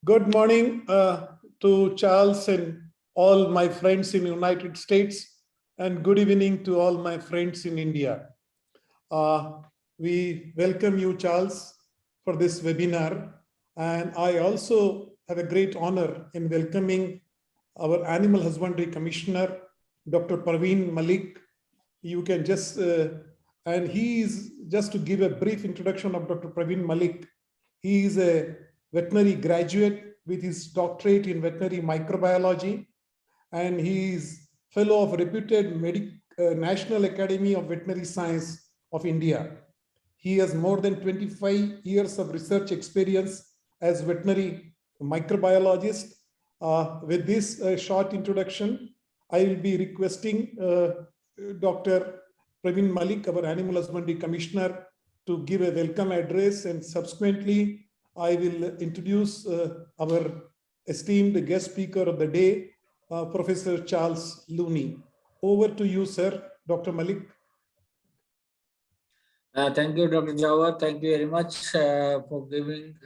Good morning to Charles and all my friends in the United States, and good evening to all my friends in India. We welcome you, Charles, for this webinar. And I also have a great honor in welcoming our Animal Husbandry Commissioner, Dr. Praveen Malik. You can just, and he is, just to give a brief introduction of Dr. Praveen Malik, he is a veterinary graduate with his doctorate in veterinary microbiology, and he is fellow of reputed National Academy of Veterinary Science of India. He has more than 25 years of research experience as veterinary microbiologist. With this short introduction, I will be requesting Dr. Praveen Malik, our Animal Husbandry Commissioner, to give a welcome address, and subsequently I will introduce our esteemed guest speaker of the day, Professor Charles Looney. Over to you, sir, Dr. Malik. Thank you, Dr. Jawad. Thank you very much for giving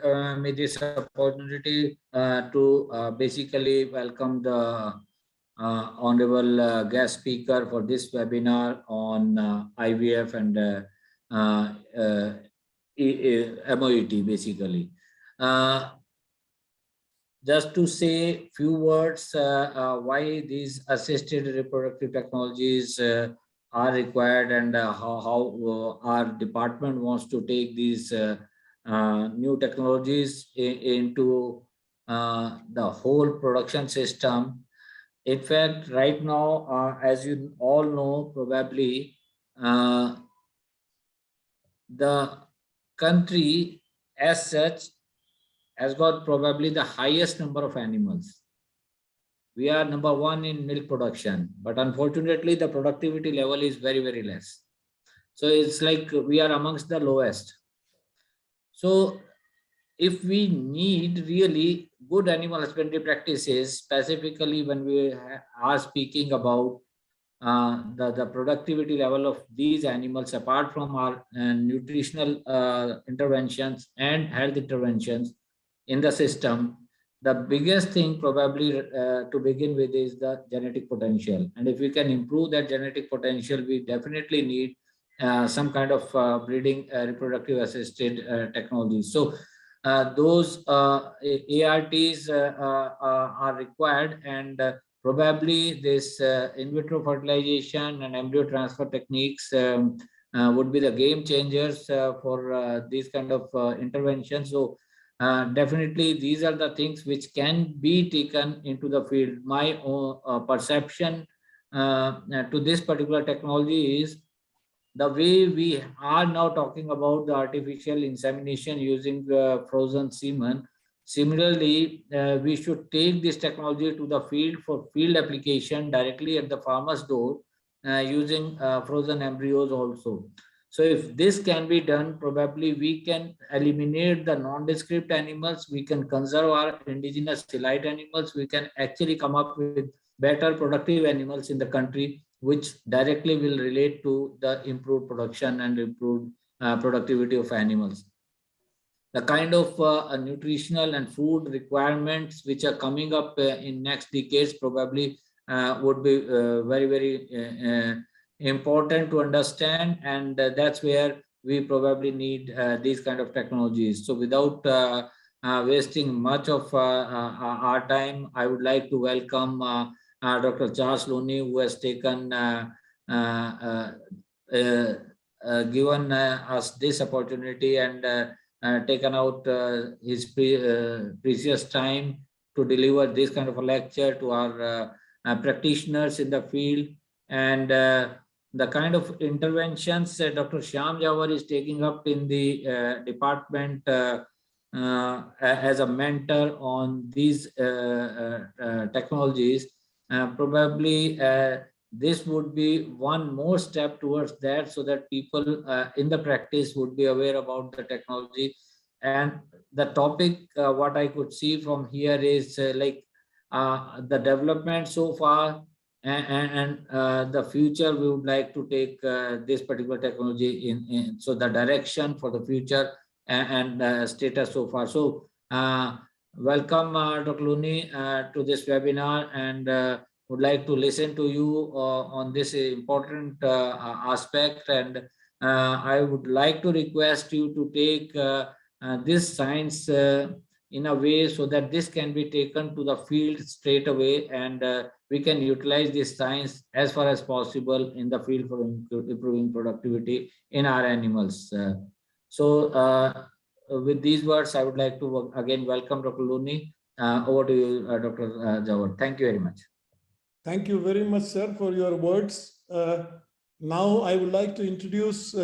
me this opportunity to basically welcome the honorable guest speaker for this webinar on IVF and MOET, basically. Just to say few words why these assisted reproductive technologies are required, and how our department wants to take these new technologies into the whole production system. In fact, right now, as you all know, probably the country as such has got probably the highest number of animals. We are number one in milk production, but unfortunately the productivity level is very, very less. So it's like we are amongst the lowest. So if we need really good animal husbandry practices, specifically when we are speaking about the productivity level of these animals, apart from our nutritional interventions and health interventions in the system, the biggest thing probably to begin with is the genetic potential. And if we can improve that genetic potential, we definitely need some kind of breeding reproductive assisted technologies. So those ARTs are required, and probably this in vitro fertilization and embryo transfer techniques would be the game changers for these kind of interventions. So definitely these are the things which can be taken into the field. My perception to this particular technology is the way we are now talking about the artificial insemination using frozen semen. Similarly, we should take this technology to the field for field application directly at the farmer's door using frozen embryos also. So if this can be done, probably we can eliminate the nondescript animals, we can conserve our indigenous elite animals, we can actually come up with better productive animals in the country, which directly will relate to the improved production and improved productivity of animals. The kind of nutritional and food requirements which are coming up in next decades probably would be very, very important to understand, and that's where we probably need these kind of technologies. So without wasting much of our time, I would like to welcome Dr. Charles Looney, who has taken given us this opportunity and taken out his precious time to deliver this kind of a lecture to our practitioners in the field. And the kind of interventions Dr. Shyam Jawar is taking up in the department as a mentor on these technologies, probably this would be one more step towards that, so that people in the practice would be aware about the technology. And the topic, what I could see from here is like the development so far, and the future. We would like to take this particular technology in so the direction for the future and status so far. So welcome Dr. Looney to this webinar, and would like to listen to you on this important aspect. And I would like to request you to take this science in a way so that this can be taken to the field straight away, and we can utilize this science as far as possible in the field for improving productivity in our animals. With these words, I would like to again welcome Dr. Looney. Over to you, Dr. Jawad. Thank you very much. Thank you very much, sir, for your words. Now I would like to introduce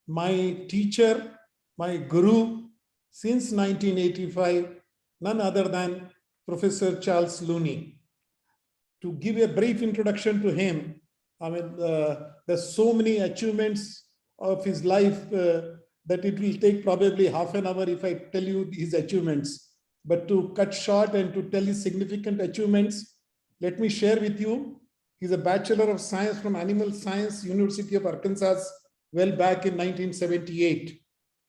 my teacher, my guru since 1985, none other than Professor Charles Looney. To give a brief introduction to him, I mean, there's so many achievements of his life that it will take probably half an hour if I tell you his achievements. But to cut short and to tell his significant achievements, let me share with you. He's a Bachelor of Science from Animal Science, University of Arkansas, well back in 1978.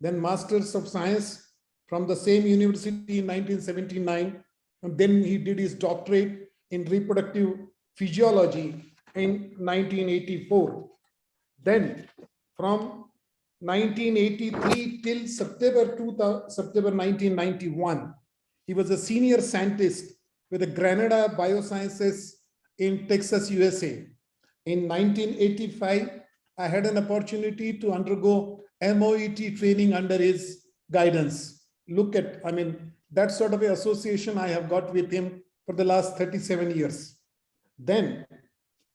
Then Masters of Science from the same university in 1979. And then he did his doctorate in reproductive physiology in 1984. Then from 1983 till September 1991, he was a senior scientist with the Granada Biosciences in Texas, USA. In 1985, I had an opportunity to undergo MOET training under his guidance. Look at, I mean, that sort of an association I have got with him for the last 37 years. Then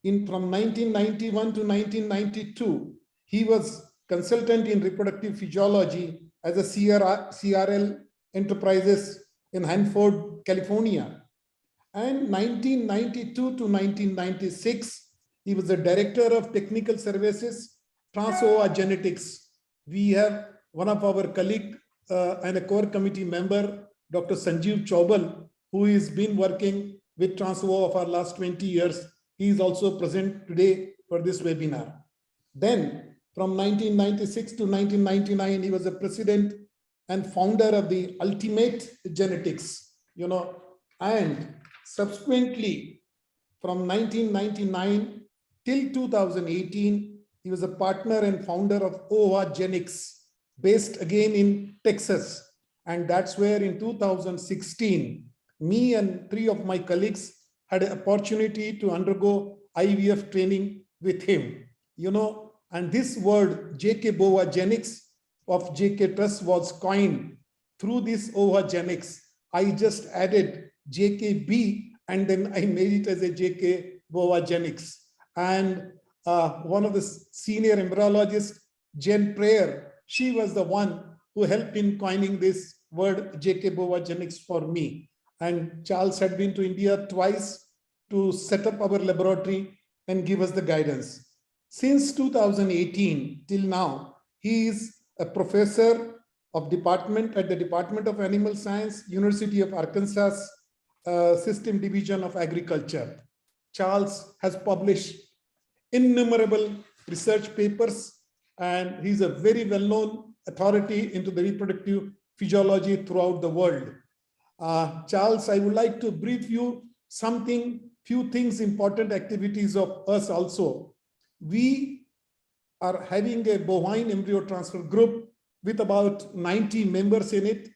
from 1991 to 1992, he was consultant in reproductive physiology as a CRL Enterprises in Hanford, California. And 1992 to 1996, he was the director of technical services, Trans-OVA Genetics. We have one of our colleague and a core committee member, Dr. Sanjeev Chaubal, who has been working with Trans-OVA for the last 20 years. He is also present today for this webinar. Then from 1996 to 1999, he was the president and founder of the Ultimate Genetics, and subsequently from 1999 till 2018, he was a partner and founder of OVA Genetics, based again in Texas. And that's where in 2016, me and 3 of my colleagues had an opportunity to undergo IVF training with him. And this word JK Bova Genetics of JK Trust was coined through this OVA Genetics. I just added JKB and then I made it as a JK Bova Genetics. And one of the senior embryologists, Jen Prayer, she was the one who helped in coining this word JK Bova Genetics for me. And Charles had been to India twice to set up our laboratory and give us the guidance. Since 2018 till now, he is a professor of department at the Department of Animal Science, University of Arkansas, System Division of Agriculture. Charles has published innumerable research papers, and he's a very well-known authority into the reproductive physiology throughout the world. Charles, I would like to brief you few things, important activities of us also. We are having a bovine embryo transfer group with about 90 members in it.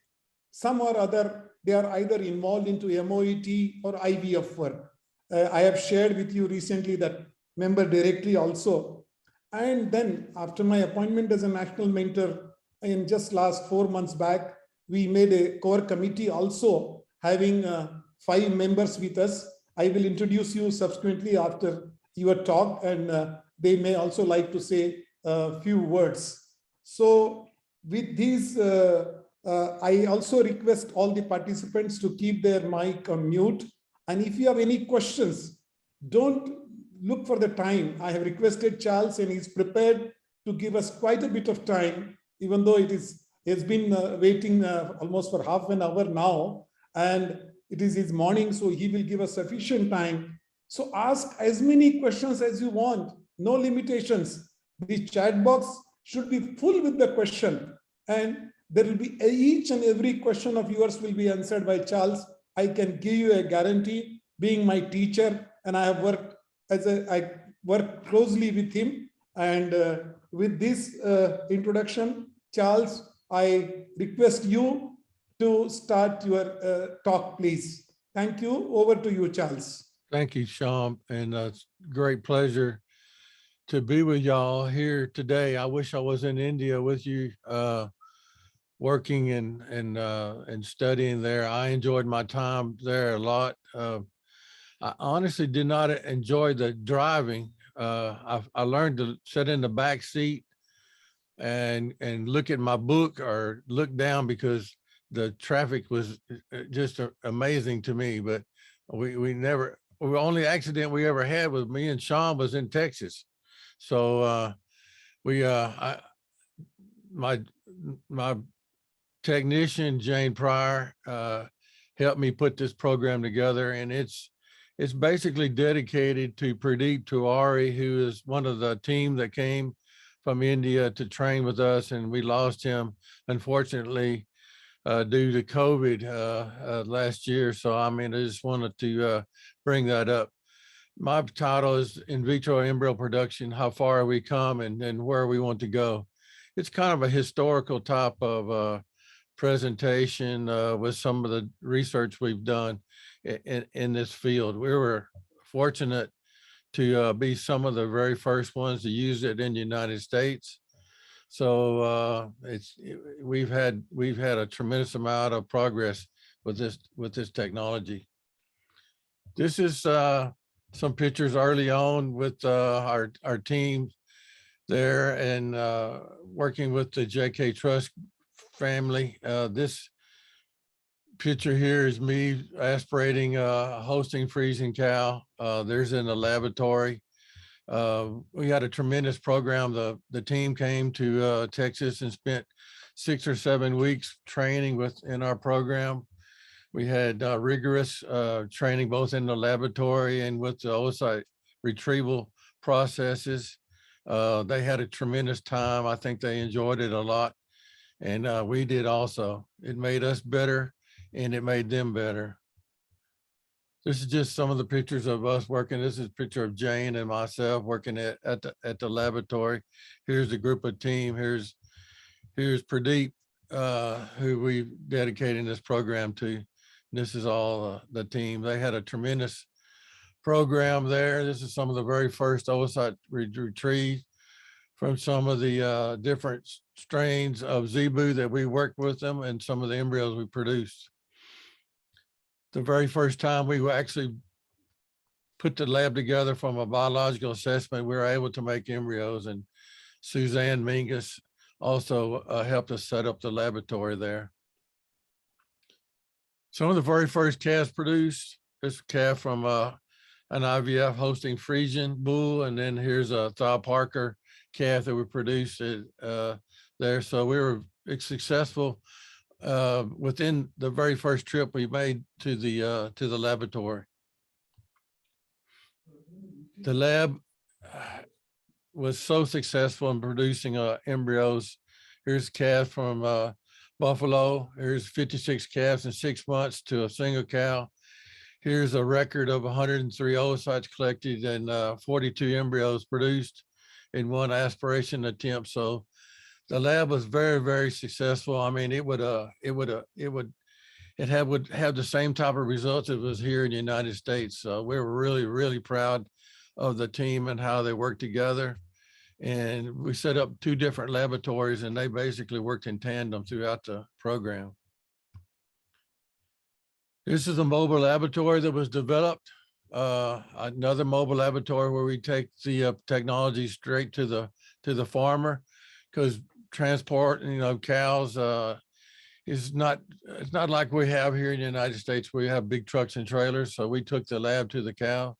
Some or other, they are either involved into MOET or IVF work. I have shared with you recently that member directory also. And then after my appointment as a national mentor in just last 4 months back, we made a core committee also having 5 members with us. I will introduce you subsequently after your talk, and they may also like to say a few words. So with these, I also request all the participants to keep their mic on mute. And if you have any questions, don't look for the time. I have requested Charles and he's prepared to give us quite a bit of time, even though it's been waiting almost for half an hour now, and it is his morning, so he will give us sufficient time. So ask as many questions as you want, no limitations. The chat box should be full with the question, and there will be each and every question of yours will be answered by Charles. I can give you a guarantee, being my teacher, and I have worked I work closely with him. And with this introduction, Charles, I request you to start your talk, please. Thank you. Over to you, Charles. Thank you, Shyam, and it's a great pleasure to be with y'all here today. I wish I was in India with you, working and studying there. I enjoyed my time there a lot. I honestly did not enjoy the driving. I learned to sit in the back seat and look at my book or look down because the traffic was just amazing to me. But the only accident we ever had with me and Sean was in Texas. So my technician, Jane Pryor, helped me put this program together, and it's basically dedicated to Pradeep Tiwari, who is one of the team that came from India to train with us, and we lost him, unfortunately, due to COVID last year. So, I mean, I just wanted to bring that up. My title is In Vitro Embryo Production, How Far Have We Come and Where We Want to Go. It's kind of a historical type of presentation with some of the research we've done in this field. We were fortunate to be some of the very first ones to use it in the United States. So we've had a tremendous amount of progress with this technology. This is some pictures early on with our team there and working with the JK Trust family. This picture here is me aspirating a hosting freezing cow. There's in the laboratory. We had a tremendous program. The team came to Texas and spent 6 or 7 weeks training within our program. We had rigorous training both in the laboratory and with the oocyte retrieval processes. They had a tremendous time. I think they enjoyed it a lot. And we did also. It made us better and it made them better. This is just some of the pictures of us working. This is a picture of Jane and myself working at the laboratory. Here's the group of team. Here's Pradeep, who we dedicated this program to. This is all the team. They had a tremendous program there. This is some of the very first oocyte retrieved from some of the different strains of zebu that we worked with them and some of the embryos we produced. The very first time we actually put the lab together from a biological assessment, we were able to make embryos, and Suzanne Mingus also helped us set up the laboratory there. Some of the very first calves produced, this calf from an IVF hosting Friesian bull, and then here's a Thal Parker calf that we produced there. So we were successful within the very first trip we made to the laboratory. The lab was so successful in producing embryos. Here's calves from Buffalo. Here's 56 calves in 6 months to a single cow. Here's a record of 103 oocytes collected and 42 embryos produced in one aspiration attempt. So the lab was very, very successful. I mean, it would have the same type of results it was here in the United States. So we were really, really proud of the team and how they worked together. And we set up 2 different laboratories, and they basically worked in tandem throughout the program. This is a mobile laboratory that was developed. Another mobile laboratory where we take the technology straight to the farmer, because transport, cows it's not like we have here in the United States where you have big trucks and trailers. So we took the lab to the cow.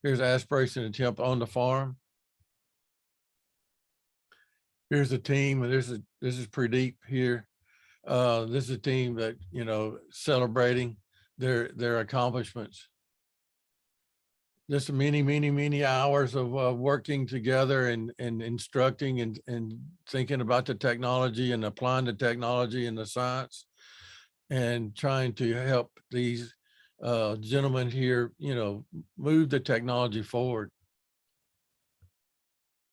Here's aspiration attempt on the farm. Here's the team. This is Pradeep here. This is a team that, celebrating their accomplishments. just many hours of working together and instructing and thinking about the technology and applying the technology and the science and trying to help these gentlemen here, you know, move the technology forward.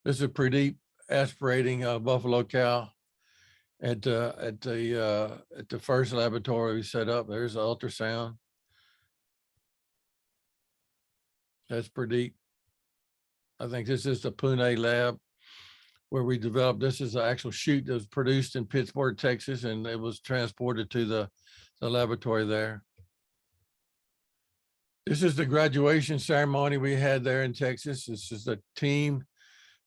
This is Pradeep aspirating a buffalo cow at the first laboratory we set up. There's the ultrasound. That's Pradeep. I think this is the Pune lab where we developed. This is the actual chute that was produced in Pittsburgh, Texas, and it was transported to the laboratory there. This is the graduation ceremony we had there in Texas. This is the team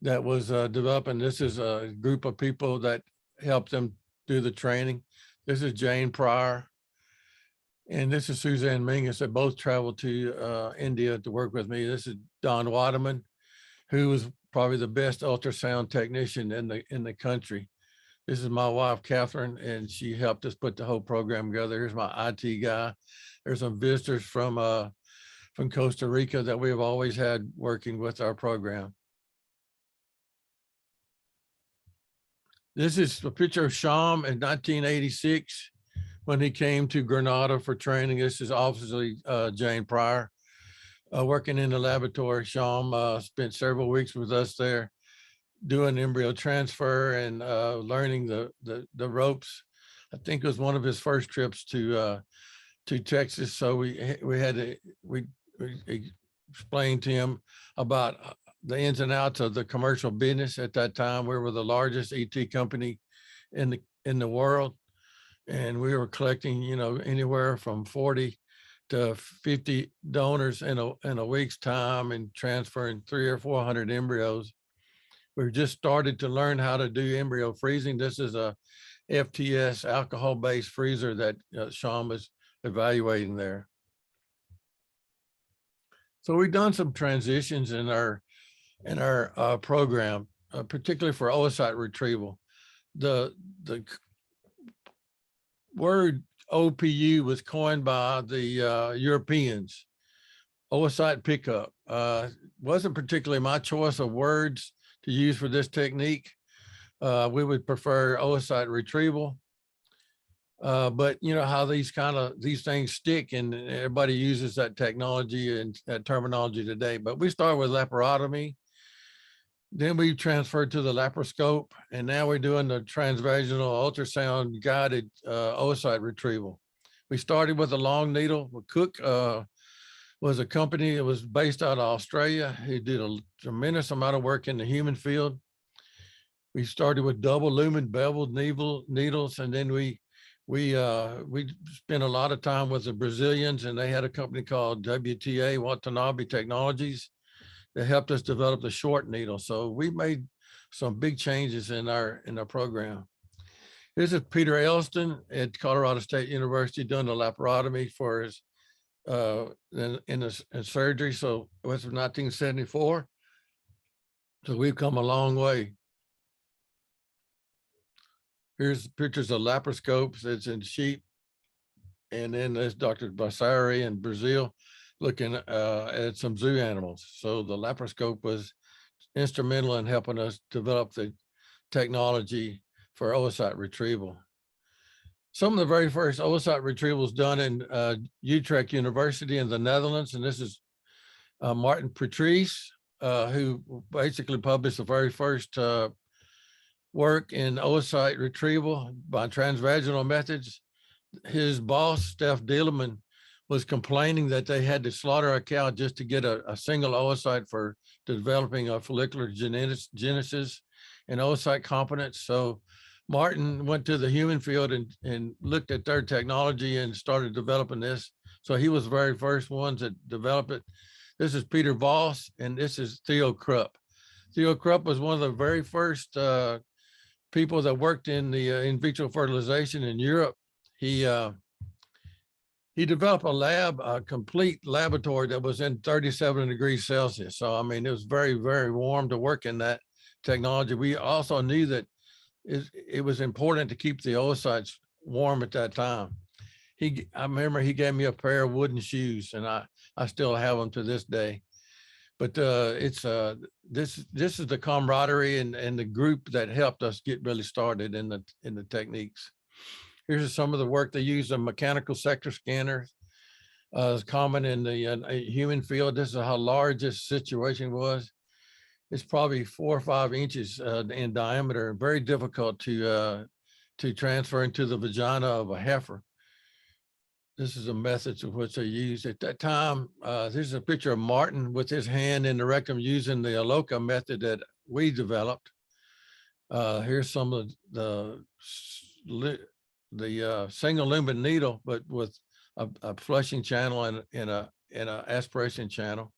that was developing. This is a group of people that helped them do the training. This is Jane Pryor. And this is Suzanne Mingus. They both traveled to India to work with me. This is Don Waterman, who was probably the best ultrasound technician in the country. This is my wife, Catherine, and she helped us put the whole program together. Here's my IT guy. There's some visitors from Costa Rica that we have always had working with our program. This is a picture of Sham in 1986 when he came to Granada for training. This is obviously Jane Pryor working in the laboratory. Sham spent several weeks with us there doing embryo transfer and learning the ropes. I think it was one of his first trips to Texas. So we explained to him about the ins and outs of the commercial business. At that time, we were the largest ET company in the world, and we were collecting, you know, anywhere from 40 to 50 donors in a week's time and transferring 300 or 400 embryos. We've just started to learn how to do embryo freezing. This is a FTS alcohol-based freezer that Sean was evaluating there. So we've done some transitions in our program, particularly for oocyte retrieval. The word OPU was coined by the Europeans. Oocyte pickup wasn't particularly my choice of words to use for this technique. We would prefer oocyte retrieval, but you know how these things stick, and everybody uses that technology and that terminology today. But we started with laparotomy, then we transferred to the laparoscope, and now we're doing the transvaginal ultrasound guided oocyte retrieval. We started with a long needle. Cook was a company that was based out of Australia. He did a tremendous amount of work in the human field. We started with double lumen beveled needles, and then we spent a lot of time with the Brazilians, and they had a company called WTA, Watanabe Technologies, that helped us develop the short needle. So we made some big changes in our program. This is Peter Elston at Colorado State University doing the laparotomy for his in surgery. So it was 1974. So we've come a long way. Here's pictures of laparoscopes. It's in sheep. And then there's Dr. Bassari in Brazil looking at some zoo animals. So the laparoscope was instrumental in helping us develop the technology for oocyte retrieval. Some of the very first oocyte retrievals done in Utrecht University in the Netherlands, and this is Martin Patrice, who basically published the very first work in oocyte retrieval by transvaginal methods. His boss, Steph Dilleman, was complaining that they had to slaughter a cow just to get a single oocyte for developing a follicular genesis and oocyte competence. So Martin went to the human field and looked at their technology and started developing this. So he was the very first ones that developed it. This is Peter Voss, and this is Theo Krupp. Theo Krupp was one of the very first people that worked in the in vitro fertilization in Europe. He developed a complete laboratory that was in 37 degrees Celsius. So, I mean, it was very, very warm to work in that technology. We also knew that it was important to keep the oocytes warm at that time. I remember he gave me a pair of wooden shoes, and I still have them to this day. But it's this is the camaraderie and the group that helped us get really started in the techniques. Here's some of the work they use a mechanical sector scanner. Is common in the human field. This is how large this situation was. It's probably 4 or 5 inches in diameter, and very difficult to transfer into the vagina of a heifer. This is a method of which they used at that time. This is a picture of Martin with his hand in the rectum using the Aloka method that we developed. Here's some of the single lumen needle, but with a flushing channel and an aspiration channel.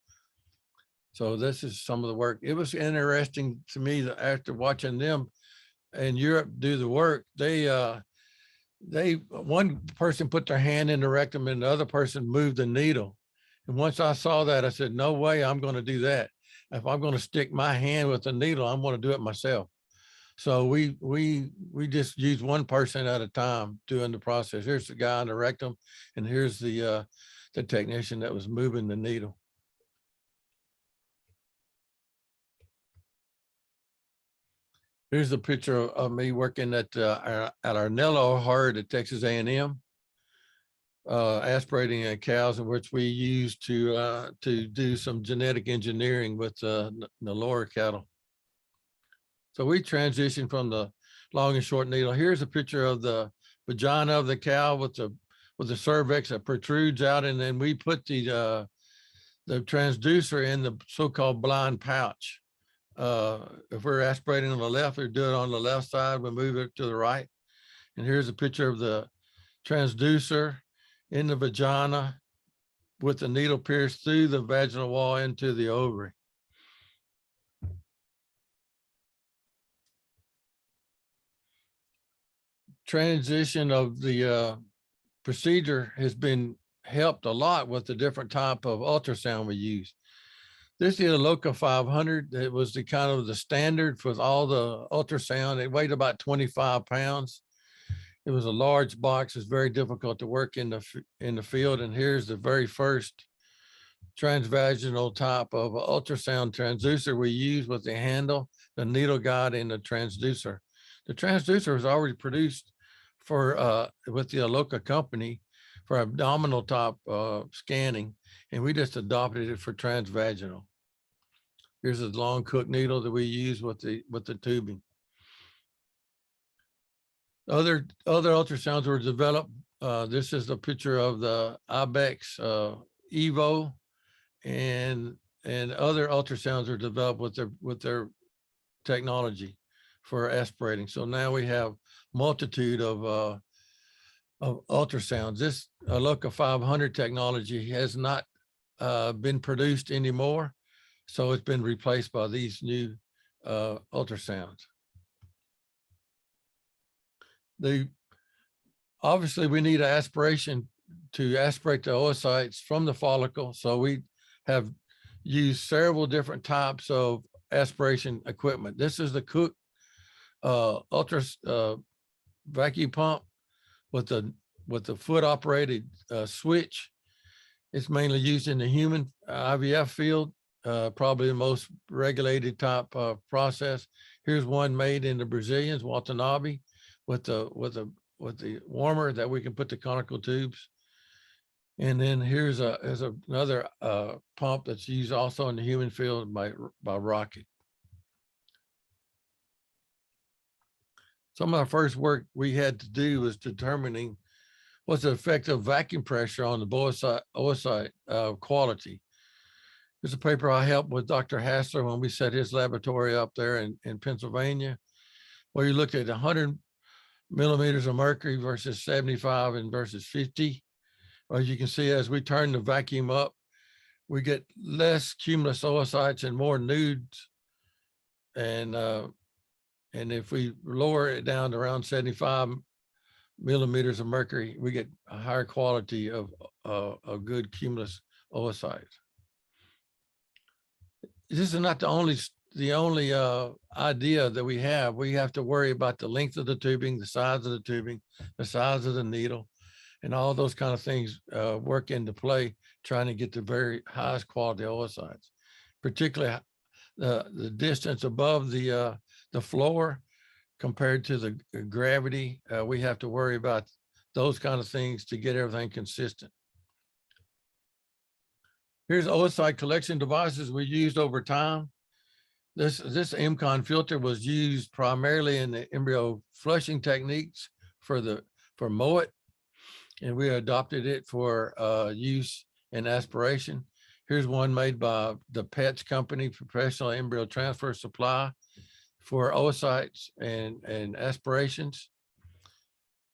So this is some of the work. It was interesting to me that after watching them in Europe do the work, one person put their hand in the rectum and the other person moved the needle. And once I saw that, I said, no way I'm going to do that. If I'm going to stick my hand with the needle, I'm going to do it myself. So we just use one person at a time doing the process. Here's the guy in the rectum, and here's the technician that was moving the needle. Here's the picture of me working at our Nello herd at Texas A&M, aspirating cows, in which we used to do some genetic engineering with the lower cattle. So we transitioned from the long and short needle. Here's a picture of the vagina of the cow with the cervix that protrudes out, and then we put the transducer in the so-called blind pouch. If we're aspirating on the left, we do it on the left side, we move it to the right. And here's a picture of the transducer in the vagina with the needle pierced through the vaginal wall into the ovary. Transition of the procedure has been helped a lot with the different type of ultrasound we use. This is a Aloka 500. It was the kind of the standard for all the ultrasound. It weighed about 25 pounds. It was a large box. It's very difficult to work in the field. And here's the very first transvaginal type of ultrasound transducer we use with the handle, the needle guide, and the transducer. The transducer was already produced for with the Aloka company for abdominal type scanning, and we just adopted it for transvaginal. Here's a long cook needle that we use with the tubing. Other ultrasounds were developed. This is a picture of the Ibex Evo, and other ultrasounds are developed with their technology for aspirating. So now we have multitude of ultrasounds. This Aloka 500 technology has not been produced anymore, so it's been replaced by these new ultrasounds. Obviously we need aspiration to aspirate the oocytes from the follicle, so we have used several different types of aspiration equipment. This is the Cook vacuum pump with the foot operated switch. It's mainly used in the human IVF field, probably the most regulated type process. Here's one made in the Brazilians, Watanabe, with the warmer that we can put the conical tubes. And then here's another pump that's used also in the human field by Rocket. Some of our first work we had to do was determining what's the effect of vacuum pressure on the oocyte quality. There's a paper I helped with Dr. Hassler when we set his laboratory up there in Pennsylvania, where you looked at 100 millimeters of mercury versus 75 and versus 50. As you can see, as we turn the vacuum up, we get less cumulus oocytes and more nudes. And if we lower it down to around 75 millimeters of mercury, we get a higher quality of good cumulus oocytes. This is not the only idea that we have. We have to worry about the length of the tubing, the size of the tubing, the size of the needle, and all those kind of things work into play, trying to get the very highest quality oocytes. particularly the distance above the floor compared to the gravity. We have to worry about those kind of things to get everything consistent. Here's oocyte collection devices we used over time. This MCON filter was used primarily in the embryo flushing techniques for MOIT, and we adopted it for use in aspiration. Here's one made by the PETS company, Professional Embryo Transfer Supply, for oocytes and aspirations.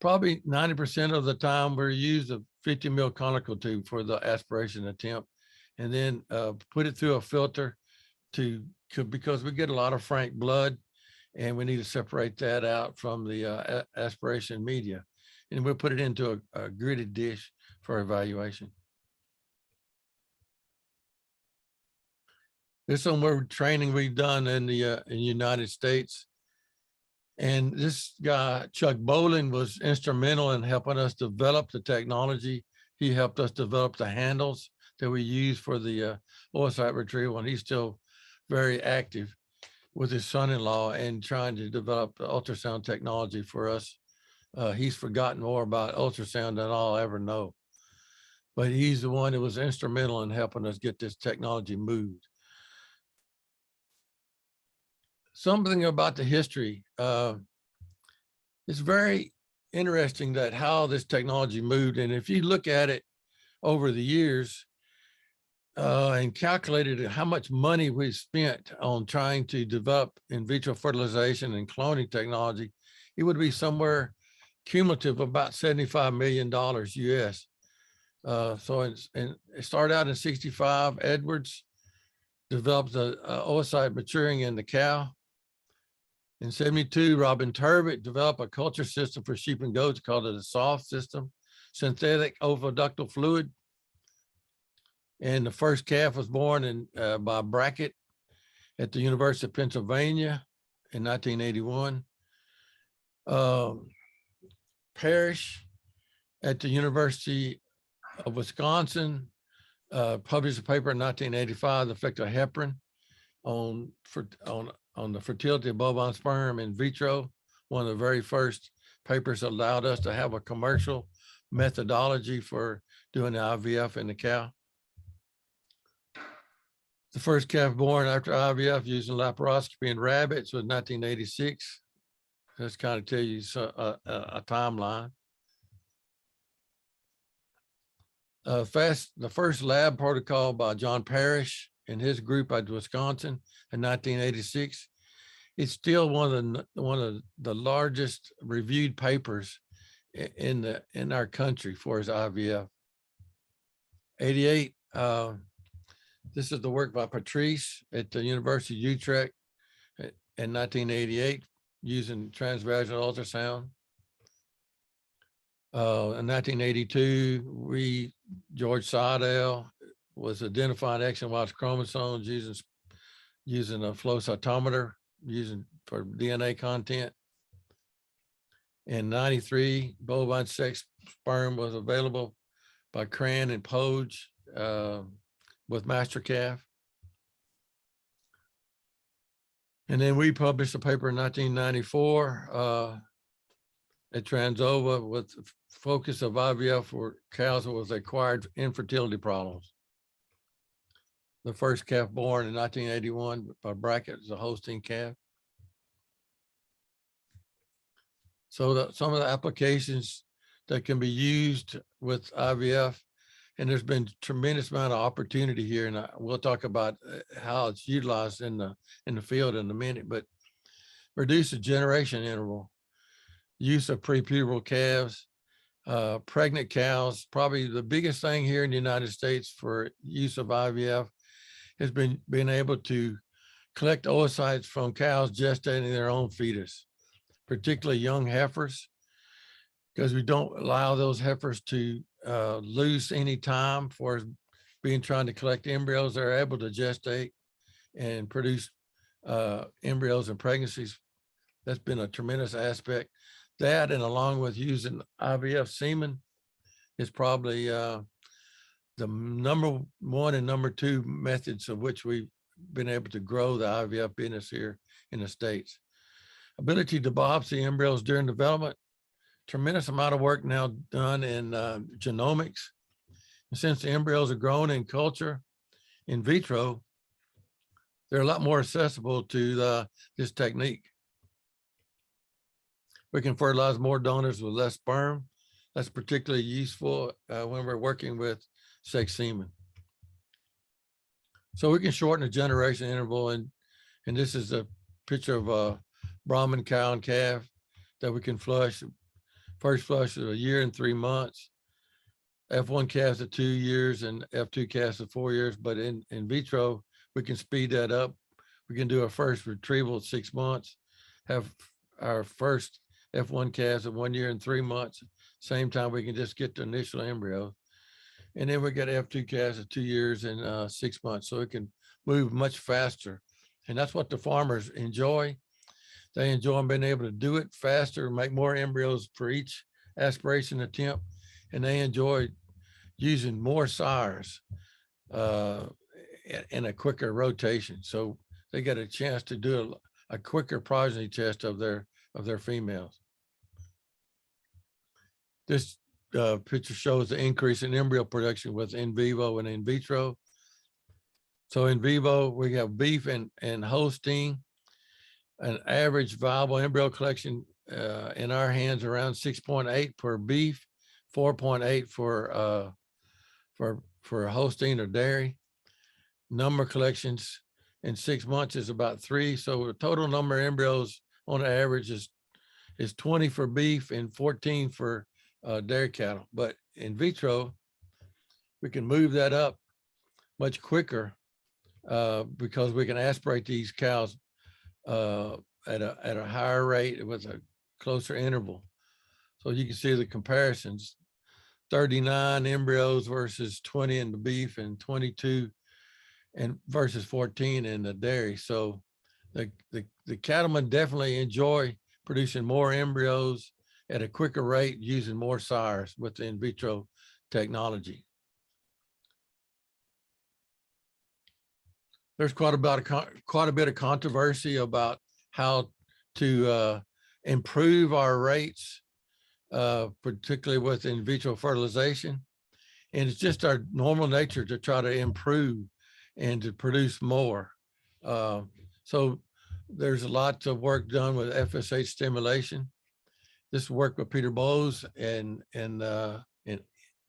Probably 90% of the time we use a 50 mil conical tube for the aspiration attempt, and then put it through a filter because we get a lot of frank blood, and we need to separate that out from the aspiration media. And we'll put it into a gridded dish for evaluation. This is some more training we've done in the United States. And this guy, Chuck Bolin, was instrumental in helping us develop the technology. He helped us develop the handles that we use for the oocyte retrieval, and he's still very active with his son-in-law and trying to develop the ultrasound technology for us. He's forgotten more about ultrasound than I'll ever know, but he's the one that was instrumental in helping us get this technology moved. Something about the history. It's very interesting that how this technology moved. And if you look at it over the years and calculated how much money we spent on trying to develop in vitro fertilization and cloning technology, it would be somewhere cumulative about $75 million US. So it started out in 65. Edwards developed the oocyte maturing in the cow. In 72, Robin Turbot developed a culture system for sheep and goats, called it a soft system, synthetic oviductal fluid. And the first calf was born by Brackett at the University of Pennsylvania in 1981. Parrish at the University of Wisconsin published a paper in 1985, The Effect of Heparin on the fertility of bovine sperm in vitro. One of the very first papers that allowed us to have a commercial methodology for doing the IVF in the cow. The first calf born after IVF using laparoscopy in rabbits was 1986. That's kind of tell you a timeline. The first lab protocol by John Parrish and his group at Wisconsin in 1986. It's still one of the largest reviewed papers in our country for his IVF. 88. This is the work by Patrice at the University of Utrecht in 1988 using transvaginal ultrasound. In 1982, George Seidel was identifying X and Y chromosomes using a flow cytometer for DNA content. In 93, bovine sex sperm was available by Cran and Poge with MasterCalf. And then we published a paper in 1994 at Transova with the focus of IVF for cows with acquired infertility problems. The first calf born in 1981 by Brackett is a Holstein calf. So some of the applications that can be used with IVF, and there's been tremendous amount of opportunity here, and we'll talk about how it's utilized in the field in a minute, but reduce the generation interval, use of prepubertal calves, pregnant cows. Probably the biggest thing here in the United States for use of IVF has been being able to collect oocytes from cows gestating their own fetus, particularly young heifers, because we don't allow those heifers to lose any time for trying to collect embryos. They're able to gestate and produce embryos and pregnancies. That's been a tremendous aspect. That, and along with using IVF semen, is probably the number one and number two methods of which we been able to grow the IVF business here in the States. Ability to biopsy embryos during development, tremendous amount of work now done in genomics. And since the embryos are grown in culture in vitro, they're a lot more accessible to this technique. We can fertilize more donors with less sperm. That's particularly useful when we're working with sex semen. So we can shorten the generation interval, and this is a picture of a Brahman cow and calf that we can flush. First flush is 1 year and 3 months. F1 calves at 2 years and F2 calves at 4 years, but in vitro, we can speed that up. We can do our first retrieval at 6 months, have our first F1 calves at 1 year and 3 months. Same time, we can just get the initial embryo. And then we get F2 calves at 2 years and 6 months. So it can move much faster. And that's what the farmers enjoy. They enjoy being able to do it faster, make more embryos for each aspiration attempt. And they enjoy using more sires in a quicker rotation. So they get a chance to do a quicker progeny test of their females. This picture shows the increase in embryo production with in vivo and in vitro. So in vivo, we have beef and Holstein. An average viable embryo collection in our hands around 6.8 per beef, 4.8 for Holstein or dairy. Number collections in 6 months is about 3. So the total number of embryos on average is 20 for beef and 14 for dairy cattle. But in vitro, we can move that up much quicker because we can aspirate these cows at a higher rate with a closer interval. So you can see the comparisons, 39 embryos versus 20 in the beef and 22 and versus 14 in the dairy. So the cattlemen definitely enjoy producing more embryos at a quicker rate using more sires with the in vitro technology. There's quite a bit of controversy about how to improve our rates, particularly with in vitro fertilization. And it's just our normal nature to try to improve and to produce more. So there's a lot of work done with FSH stimulation. This work with Peter Bowes in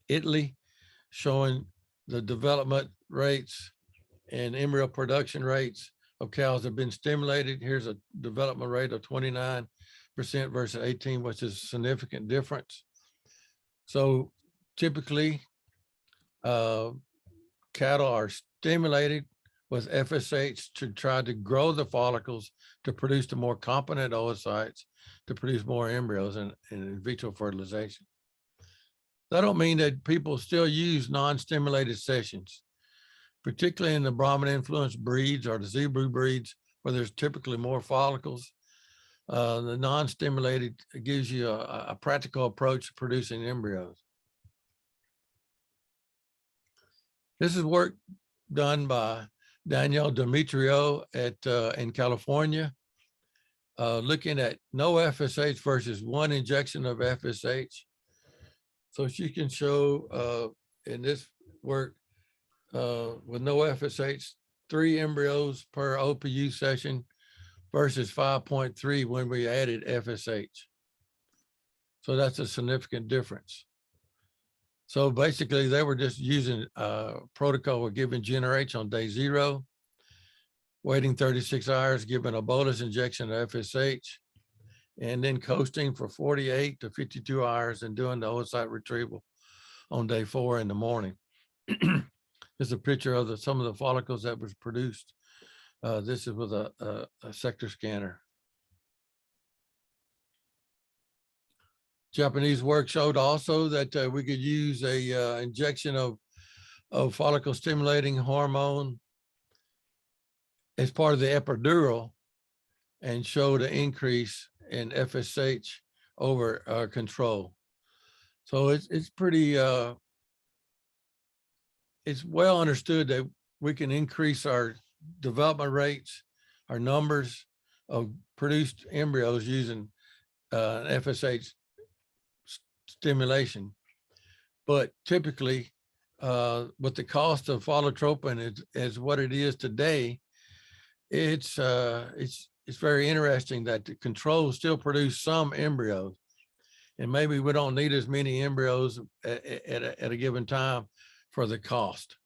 Italy, showing the development rates and embryo production rates of cows that have been stimulated. Here's a development rate of 29% versus 18, which is a significant difference. So typically, cattle are stimulated with FSH to try to grow the follicles to produce the more competent oocytes to produce more embryos in vitro fertilization. That don't mean that people still use non-stimulated sessions, particularly in the Brahman influenced breeds or the Zebra breeds, where there's typically more follicles. The non-stimulated gives you a practical approach to producing embryos. This is work done by Daniel Demetrio in California, looking at no FSH versus 1 injection of FSH. So she can show in this work, with no FSH, 3 embryos per OPU session versus 5.3 when we added FSH. So that's a significant difference. So basically they were just using a protocol of giving GnRH on day 0, waiting 36 hours, giving a bolus injection of FSH, and then coasting for 48 to 52 hours and doing the oocyte retrieval on day 4 in the morning. This is a picture of some of the follicles that was produced. This is with a sector scanner. Japanese work showed also that we could use a injection of follicle stimulating hormone as part of the epidural and showed an increase in FSH over control. So it's pretty, it's well understood that we can increase our development rates are numbers of produced embryos using FSH stimulation. But typically, with the cost of allotropin is what it is today, it's very interesting that the controls still produce some embryos, and maybe we don't need as many embryos at a given time for the cost.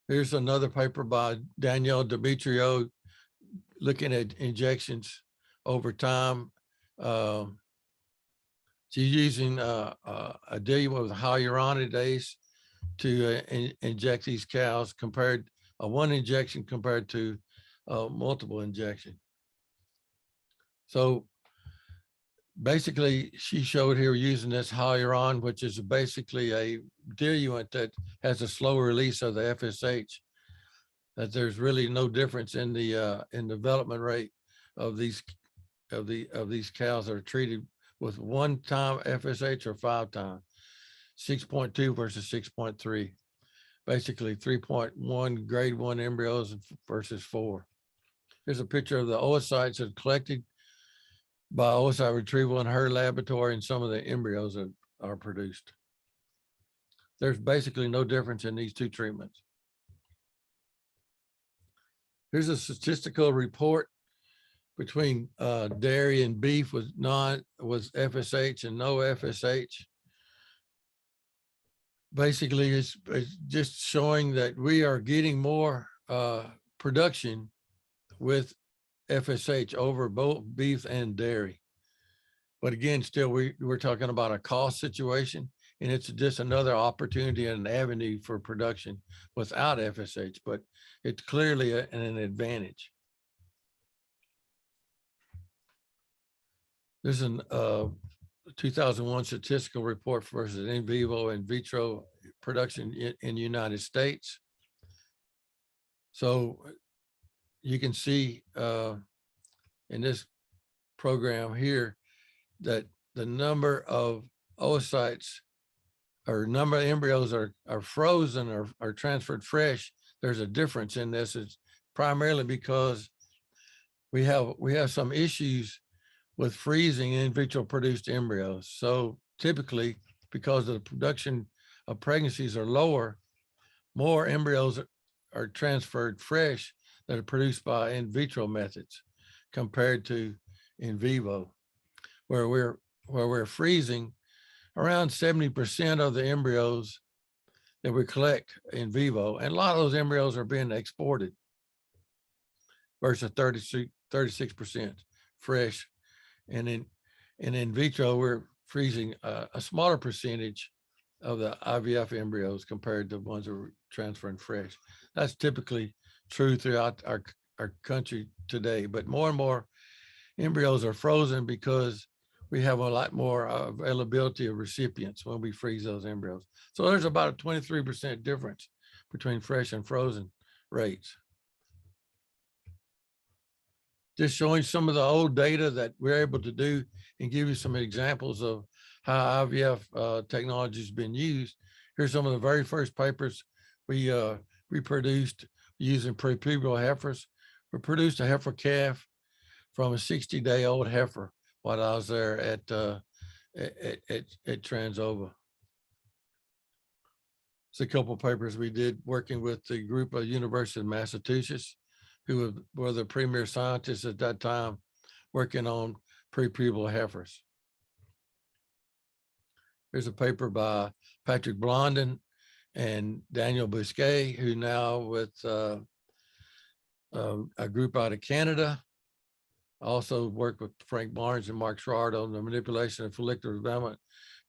Here's another paper by Danielle Demetrio looking at injections over time. She's using a diluent with hyaluronidase to inject these cows, compared one injection compared to multiple injection. So basically, she showed here using this hyaluron, which is basically a diluent that has a slow release of the FSH, that there's really no difference in the development rate of these cows that are treated with 1 time FSH or 5 times, 6.2 versus 6.3, basically 3.1 grade 1 embryos versus 4. Here's a picture of the oocytes that collected by oocyte retrieval in her laboratory and some of the embryos that are produced. There's basically no difference in these two treatments. Here's a statistical report between dairy and beef with FSH and no FSH. Basically, it's just showing that we are getting more production with FSH over both beef and dairy. But again, still we're talking about a cost situation, and it's just another opportunity and an avenue for production without FSH, but it's clearly an advantage. There's a 2001 statistical report versus in vivo and vitro production in the United States. So you can see in this program here that the number of oocytes or number of embryos are frozen or are transferred fresh. There's a difference in this. It's primarily because we have some issues with freezing in vitro produced embryos. So typically, because the production of pregnancies are lower, more embryos are transferred fresh that are produced by in vitro methods compared to in vivo, where we're freezing around 70% of the embryos that we collect in vivo, and a lot of those embryos are being exported versus 36% fresh. And in vitro, we're freezing a smaller percentage of the IVF embryos compared to ones that are transferring fresh. That's typically true throughout our country today, but more and more embryos are frozen because we have a lot more availability of recipients when we freeze those embryos. So there's about a 23% difference between fresh and frozen rates. Just showing some of the old data that we're able to do and give you some examples of how IVF technology has been used. Here's some of the very first papers we produced using prepubertal heifers. We produced a heifer calf from a 60-day-old heifer while I was there at Transova. It's a couple of papers we did working with the group of University of Massachusetts, who were the premier scientists at that time working on prepubertal heifers. Here's a paper by Patrick Blondin and Daniel Bousquet, who now with a group out of Canada. Also worked with Frank Barnes and Mark Schroard on the manipulation of follicular development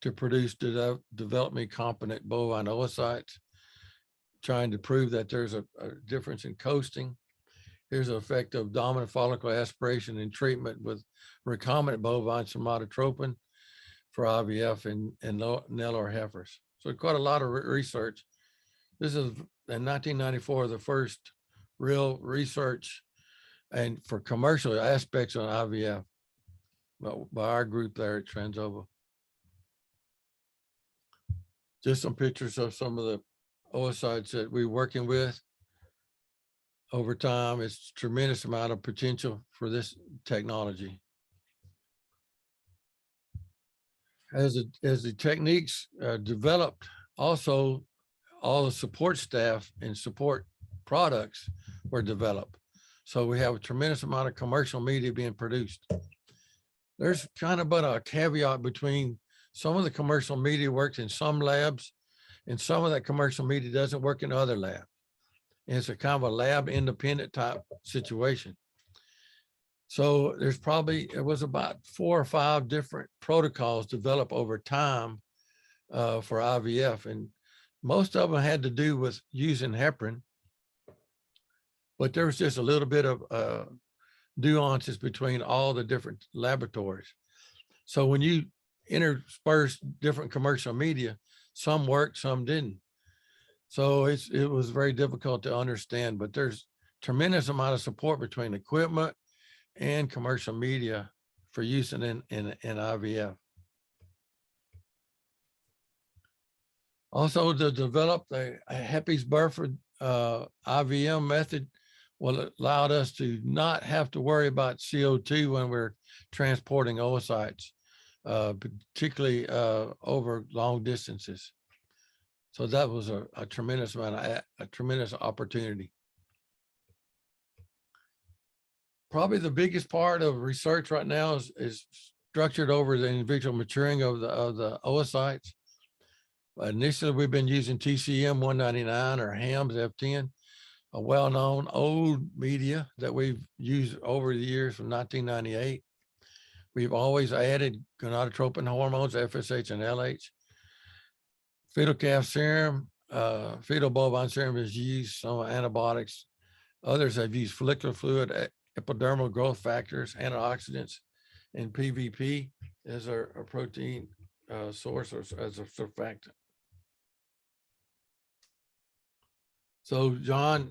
to produce development competent bovine oocytes, trying to prove that there's a difference in coasting. Here's the effect of dominant follicular aspiration and treatment with recombinant bovine somatotropin for IVF and Nelor heifers. So quite a lot of research. This is in 1994, the first real research and for commercial aspects on IVF by our group there at Transova. Just some pictures of some of the oocytes that we're working with. over time. It's a tremendous amount of potential for this technology. As the techniques developed, also all the support staff and support products were developed. So we have a tremendous amount of commercial media being produced. There's kind of but a caveat between some of the commercial media works in some labs and some of that commercial media doesn't work in other labs. And it's a kind of a lab independent type situation. So it was about 4 or 5 different protocols developed over time for IVF. And most of them had to do with using heparin, but there was just a little bit of nuances between all the different laboratories. So when you intersperse different commercial media, some worked, some didn't. So it was very difficult to understand, but there's tremendous amount of support between equipment and commercial media for use in IVF. Also, to develop the Heppies-Burford IVM method allowed us to not have to worry about CO2 when we're transporting oocytes, particularly over long distances. So that was a tremendous amount, a tremendous opportunity. Probably the biggest part of research right now is structured over the in vitro maturing of the oocytes. Initially, we've been using TCM 199 or HAMS F10, a well-known old media that we've used over the years from 1998. We've always added gonadotropin hormones, FSH and LH. Fetal calf serum, fetal bovine serum is used, some antibiotics. Others have used follicular fluid, epidermal growth factors, antioxidants, and PVP as our protein source or as a surfactant. So John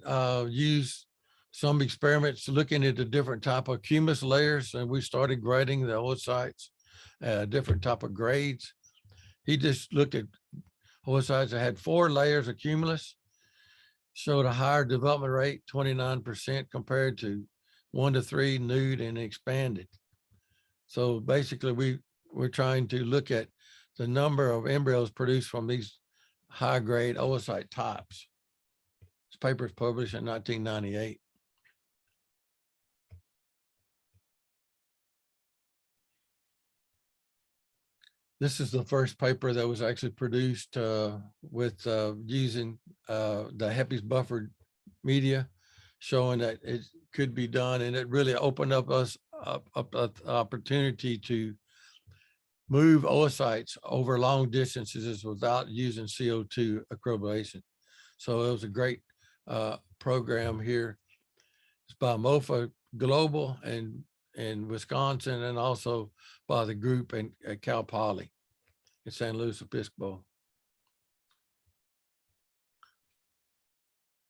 used some experiments looking at the different type of cumulus layers, and we started grading the oocytes, different type of grades. He just looked at oocytes that had 4 layers of cumulus, showed a higher development rate, 29% compared to 1 to 3 nude and expanded. So basically we're trying to look at the number of embryos produced from these high grade oocyte types. This paper is published in 1998. This is the first paper that was actually produced with using the Heppies-Burford media, showing that it could be done, and it really opened up us an opportunity to move oocytes over long distances without using CO2 equilibration. So it was a great program here. It's by MOFA Global and in Wisconsin, and also by the group at Cal Poly in San Luis Obispo.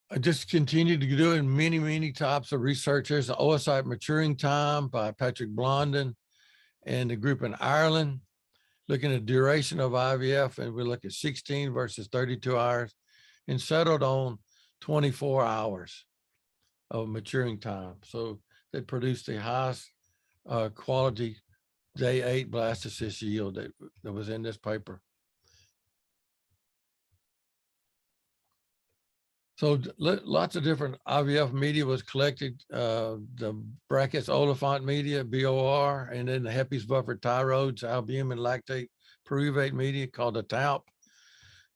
I just continued to do in many types of research. There's the oocyte maturing time by Patrick Blondin and the group in Ireland, looking at duration of IVF, and we look at 16 versus 32 hours and settled on 24 hours of maturing time. So they produced the highest quality day 8 blastocyst yield that was in this paper. So lots of different IVF media was collected, the Brackett's Oliphant media, BOR, and then the Heppies-Burford Tyrodes, albumin lactate pyruvate media called the TALP,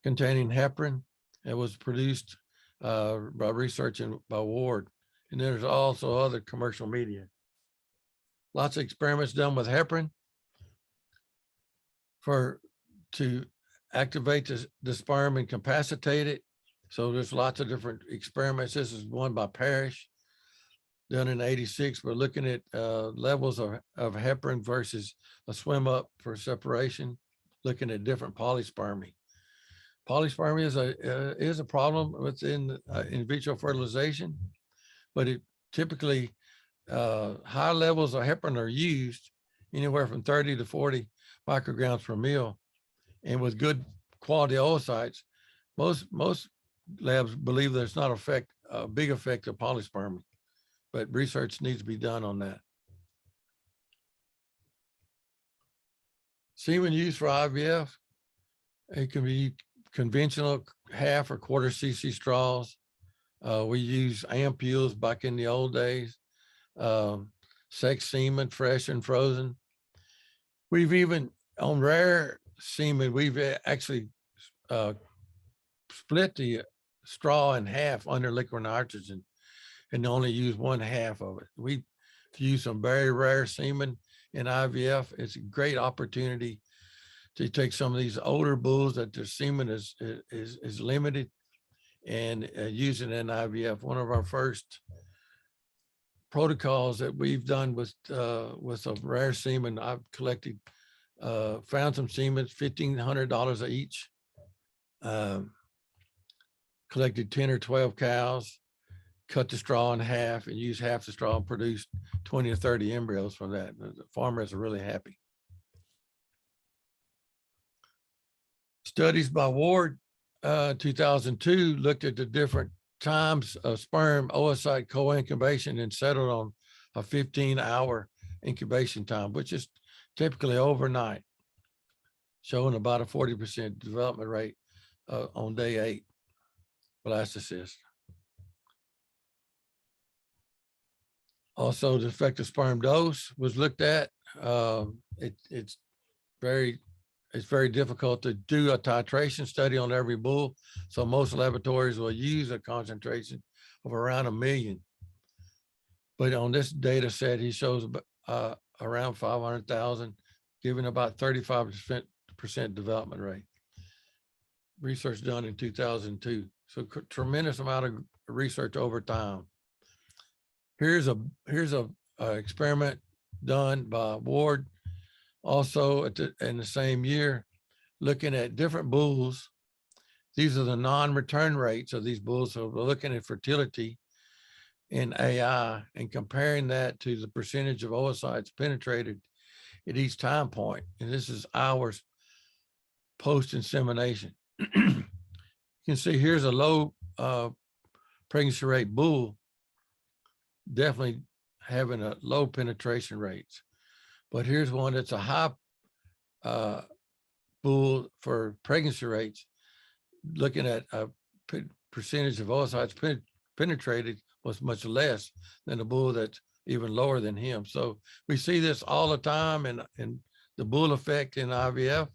containing heparin. It was produced by research by Ward. And there's also other commercial media. Lots of experiments done with heparin to activate the sperm and capacitate it. So there's lots of different experiments. This is one by Parrish, done in '86. We're looking at levels of heparin versus a swim up for separation, looking at different polyspermy. Polyspermy is a problem within in vitro fertilization, but it typically high levels of heparin are used, anywhere from 30 to 40 micrograms per mil, and with good quality oocytes, most labs believe there's not a big effect of polyspermy, but research needs to be done on that. Semen used for IVF, it can be conventional half or quarter cc straws. We use ampules back in the old days. Sex semen, fresh and frozen. We've even, on rare semen, we've actually split the straw in half under liquid nitrogen and only use 1/2 of it. We use some very rare semen in IVF. It's a great opportunity to take some of these older bulls that their semen is limited and use it in IVF. One of our first protocols that we've done with a rare semen, I've collected, found some semen, $1,500 each. Collected 10 or 12 cows, cut the straw in half and used half the straw and produced 20 or 30 embryos from that. The farmers are really happy. Studies by Ward, 2002, looked at the different times of sperm oocyte co-incubation and settled on a 15-hour incubation time, which is typically overnight, showing about a 40% development rate on day 8, blastocyst. Also, the effective sperm dose was looked at. It's very difficult to do a titration study on every bull. So most laboratories will use a concentration of around 1 million. But on this data set, he shows around 500,000, giving about 35% development rate. Research done in 2002. So tremendous amount of research over time. Here's a experiment done by Ward, also in the same year, looking at different bulls. These are the non-return rates of these bulls. So we're looking at fertility in AI and comparing that to the percentage of oocytes penetrated at each time point. And this is hours post-insemination. You can see here's a low pregnancy rate bull, definitely having a low penetration rates. But here's one that's a high bull for pregnancy rates, looking at a percentage of oocytes penetrated was much less than a bull that's even lower than him. So we see this all the time in the bull effect in IVF.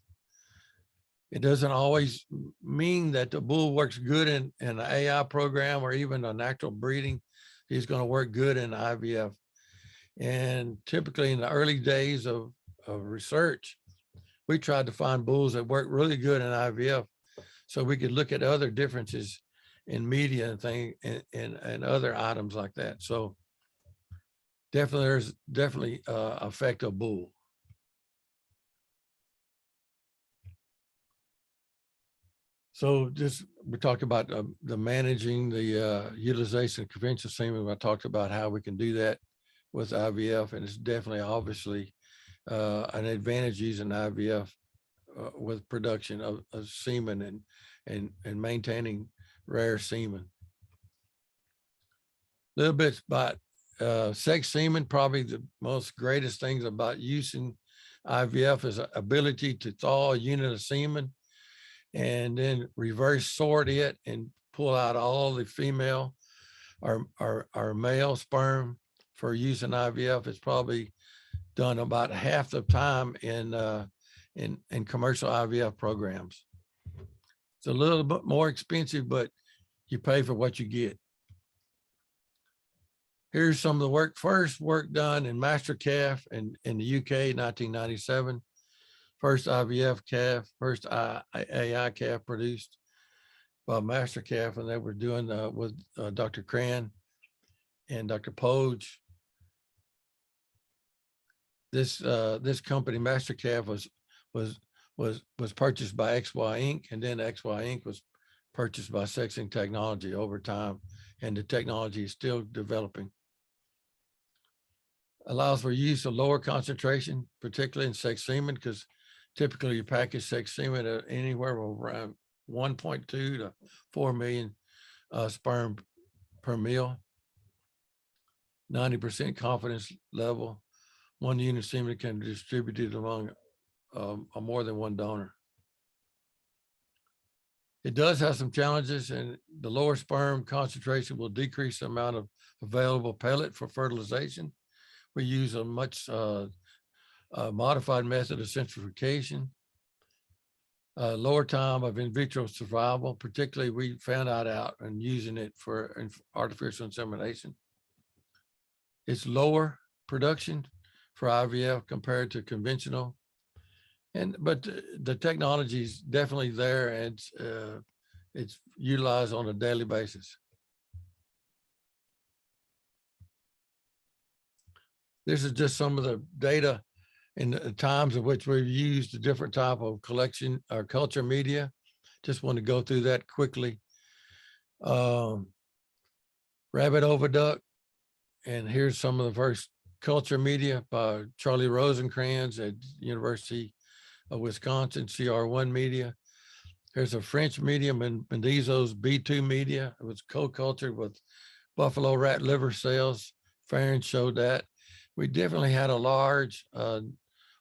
It doesn't always mean that the bull works good in an AI program or even a natural breeding. He's going to work good in IVF. And typically in the early days of research, we tried to find bulls that work really good in IVF so we could look at other differences in media and things and other items like that. So there's definitely effect of bull. So just, we talked about the managing the utilization of conventional semen. I talked about how we can do that with IVF, and it's definitely obviously an advantage using IVF with production of semen and maintaining rare semen. A little bit about sex semen. Probably the most greatest things about using IVF is ability to thaw a unit of semen and then reverse sort it and pull out all the female or male sperm for use in IVF. It's probably done about half the time in commercial IVF programs. It's a little bit more expensive, but you pay for what you get. Here's some of the first work done in master calf in the UK, 1997. First IVF calf, first AI calf produced by master calf, and they were doing with Dr. Cran and Dr. Poge. This company, Master Calf, was purchased by XY Inc., and then XY Inc. was purchased by Sexing Technology over time, and the technology is still developing. Allows for use of lower concentration, particularly in sex semen, because typically you package sex semen at anywhere from around 1.2 to 4 million sperm per meal, 90% confidence level. 1 unit semen can be distributed among more than one donor. It does have some challenges, and the lower sperm concentration will decrease the amount of available pellet for fertilization. We use a much modified method of centrifugation. Lower time of in vitro survival, particularly we found out and using it for artificial insemination. It's lower production for IVF compared to conventional. But the technology is definitely there, and it's utilized on a daily basis. This is just some of the data in the times of which we've used a different type of collection or culture media. Just want to go through that quickly. Rabbit oviduct, and here's some of the first culture media by Charlie Rosencrans at University of Wisconsin, CR1 media. There's a French medium, Mendizo's B2 media. It was co-cultured with buffalo rat liver cells. Farron showed that. We definitely had a large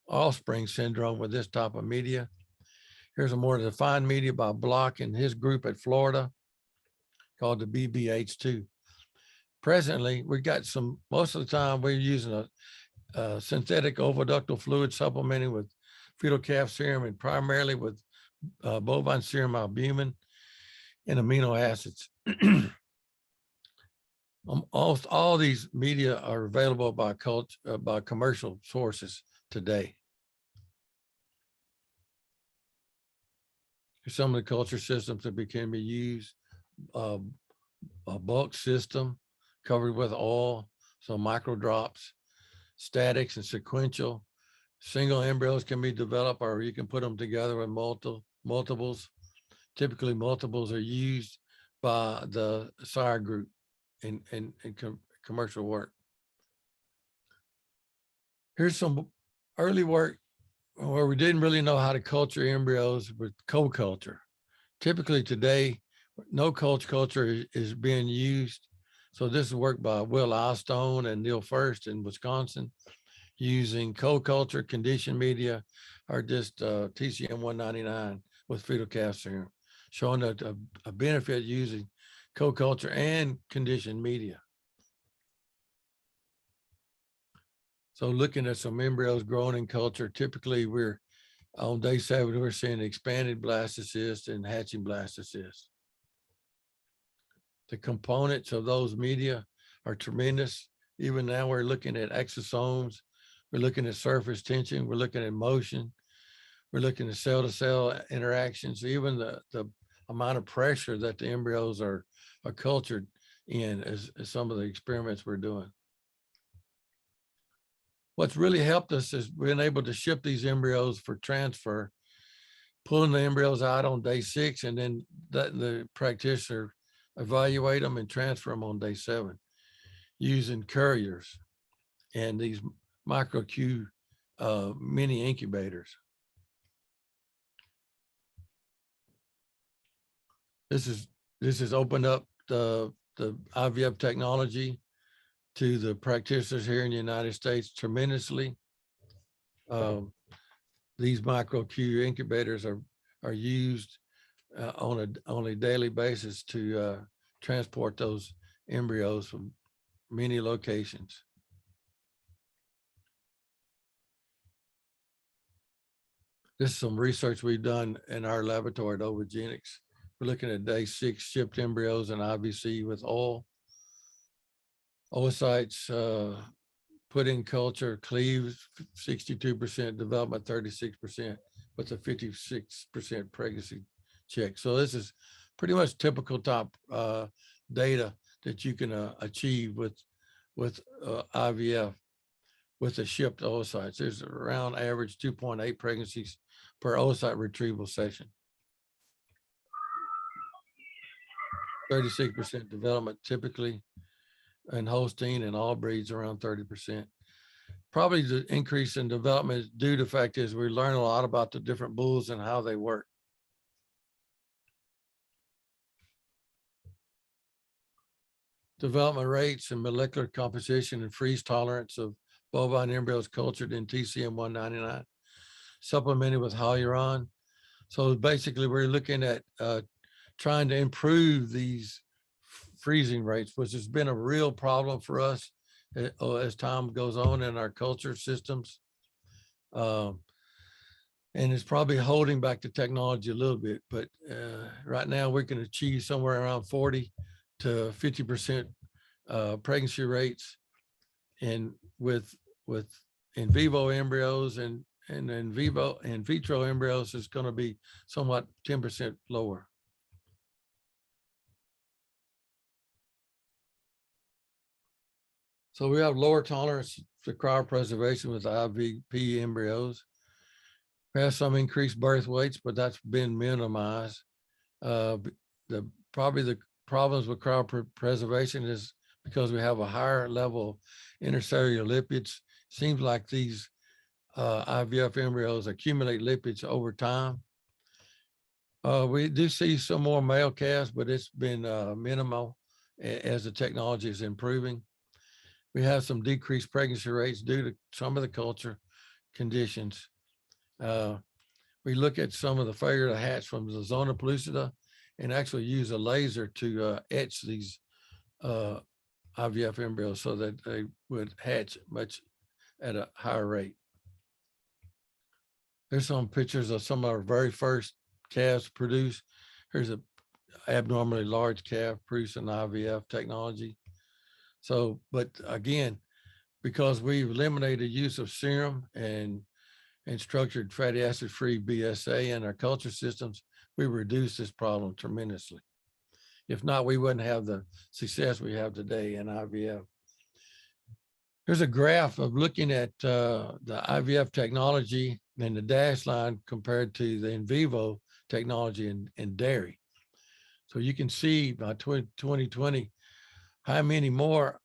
offspring syndrome with this type of media. Here's a more defined media by Block and his group at Florida called the BBH2. Presently, we got some, most of the time we're using a synthetic oviductal fluid supplementing with fetal calf serum and primarily with bovine serum albumin and amino acids. Almost all these media are available by commercial sources today. Some of the culture systems that can be used, a bulk system covered with oil, so micro drops, statics and sequential. Single embryos can be developed, or you can put them together with multiples. Typically, multiples are used by the sire group in commercial work. Here's some early work where we didn't really know how to culture embryos with co-culture. Typically today, no culture is being used. So this is work by Will Eilstone and Neil First in Wisconsin, using co-culture conditioned media or just TCM 199 with fetal calf serum, showing that a benefit using co-culture and conditioned media. So looking at some embryos grown in culture, typically we're on day 7, we're seeing expanded blastocyst and hatching blastocyst. The components of those media are tremendous. Even now we're looking at exosomes, we're looking at surface tension, we're looking at motion, we're looking at cell-to-cell interactions, even the amount of pressure that the embryos are cultured in is some of the experiments we're doing. What's really helped us is being able to ship these embryos for transfer, pulling the embryos out on day 6, and then the practitioner evaluate them and transfer them on day 7 using couriers and these micro-Q mini incubators. This has opened up the IVF technology to the practitioners here in the United States tremendously. These micro-Q incubators are used on a daily basis to transport those embryos from many locations. This is some research we've done in our laboratory at Ovogenics. We're looking at day 6 shipped embryos and IVC with oil. Oocytes put in culture, cleaves 62%, development 36%, with a 56% pregnancy check. So this is pretty much typical top data that you can achieve with IVF with the shipped oocytes. There's around average 2.8 pregnancies per oocyte retrieval session. 36% development typically, and Holstein and all breeds around 30%. Probably the increase in development is due to the fact is we learn a lot about the different bulls and how they work. development rates and molecular composition and freeze tolerance of bovine embryos cultured in TCM 199, supplemented with hyaluron. So basically, we're looking at trying to improve these freezing rates, which has been a real problem for us as time goes on in our culture systems. And it's probably holding back the technology a little bit, but right now we can achieve somewhere around 40 to 50% pregnancy rates, and with in vivo embryos and in vitro embryos is going to be somewhat 10% lower. So we have lower tolerance to cryopreservation with IVP embryos. We have some increased birth weights, but that's been minimized. Probably the problems with cryopreservation is because we have a higher level of intercellular lipids. Seems like these IVF embryos accumulate lipids over time. We do see some more male calves, but it's been minimal as the technology is improving. We have some decreased pregnancy rates due to some of the culture conditions. We look at some of the failure to hatch from the zona pellucida and actually use a laser to etch these IVF embryos so that they would hatch much at a higher rate. There's some pictures of some of our very first calves produced. Here's an abnormally large calf produced in IVF technology. So, but again, because we've eliminated use of serum and structured fatty acid free BSA in our culture systems, we reduce this problem tremendously. If not, we wouldn't have the success we have today in IVF. Here's a graph of looking at the IVF technology and the dash line compared to the in vivo technology in dairy. So you can see by 2020, how many more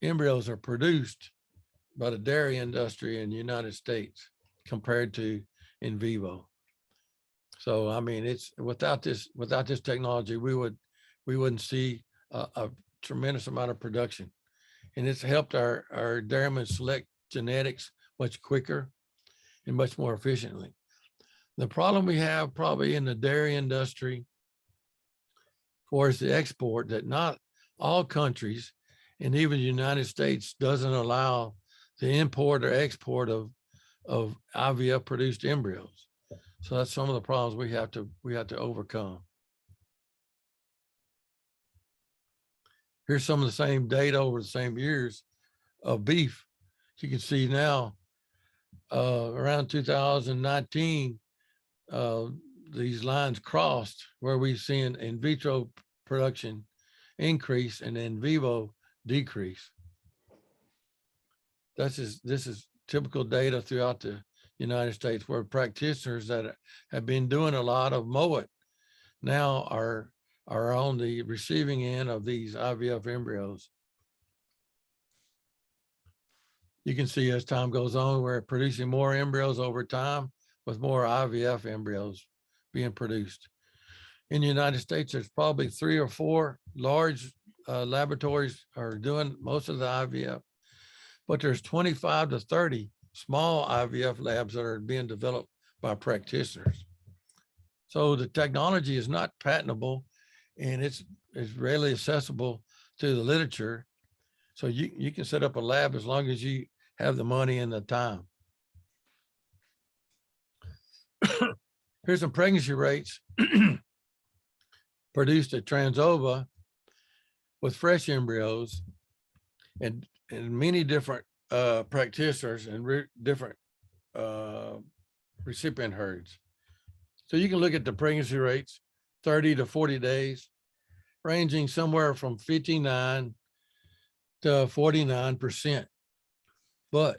embryos are produced by the dairy industry in the United States compared to in vivo. So, I mean, it's without this technology, we wouldn't see a tremendous amount of production. And it's helped our dairymen select genetics much quicker and much more efficiently. The problem we have probably in the dairy industry for is the export, that not all countries, and even the United States, doesn't allow the import or export of IVF produced embryos. So that's some of the problems we have to overcome. Here's some of the same data over the same years of beef. You can see now around 2019, these lines crossed where we've seen in vitro production increase and in vivo decrease. This is typical data throughout the United States, where practitioners that have been doing a lot of MOIT now are on the receiving end of these IVF embryos. You can see as time goes on, we're producing more embryos over time with more IVF embryos being produced. In the United States, there's probably 3 or 4 large laboratories are doing most of the IVF, but there's 25 to 30 small IVF labs that are being developed by practitioners. So the technology is not patentable, and it's readily accessible to the literature. So you can set up a lab as long as you have the money and the time. Here's some pregnancy rates produced at Transova with fresh embryos and many different practitioners and different recipient herds. So you can look at the pregnancy rates, 30 to 40 days, ranging somewhere from 59 to 49%. But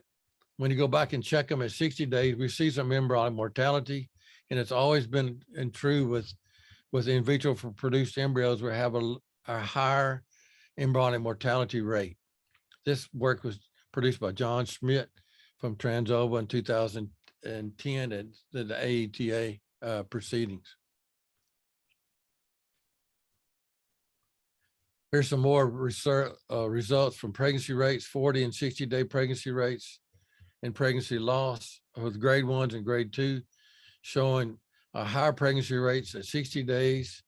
when you go back and check them at 60 days, we see some embryonic mortality, and it's always been true with in vitro for produced embryos. We have a higher embryonic mortality rate. This work was produced by John Schmidt from Transova in 2010 at the AETA proceedings. Here's some more research results from pregnancy rates, 40 and 60-day pregnancy rates, and pregnancy loss with grade 1s and grade 2, showing higher pregnancy rates at 60 days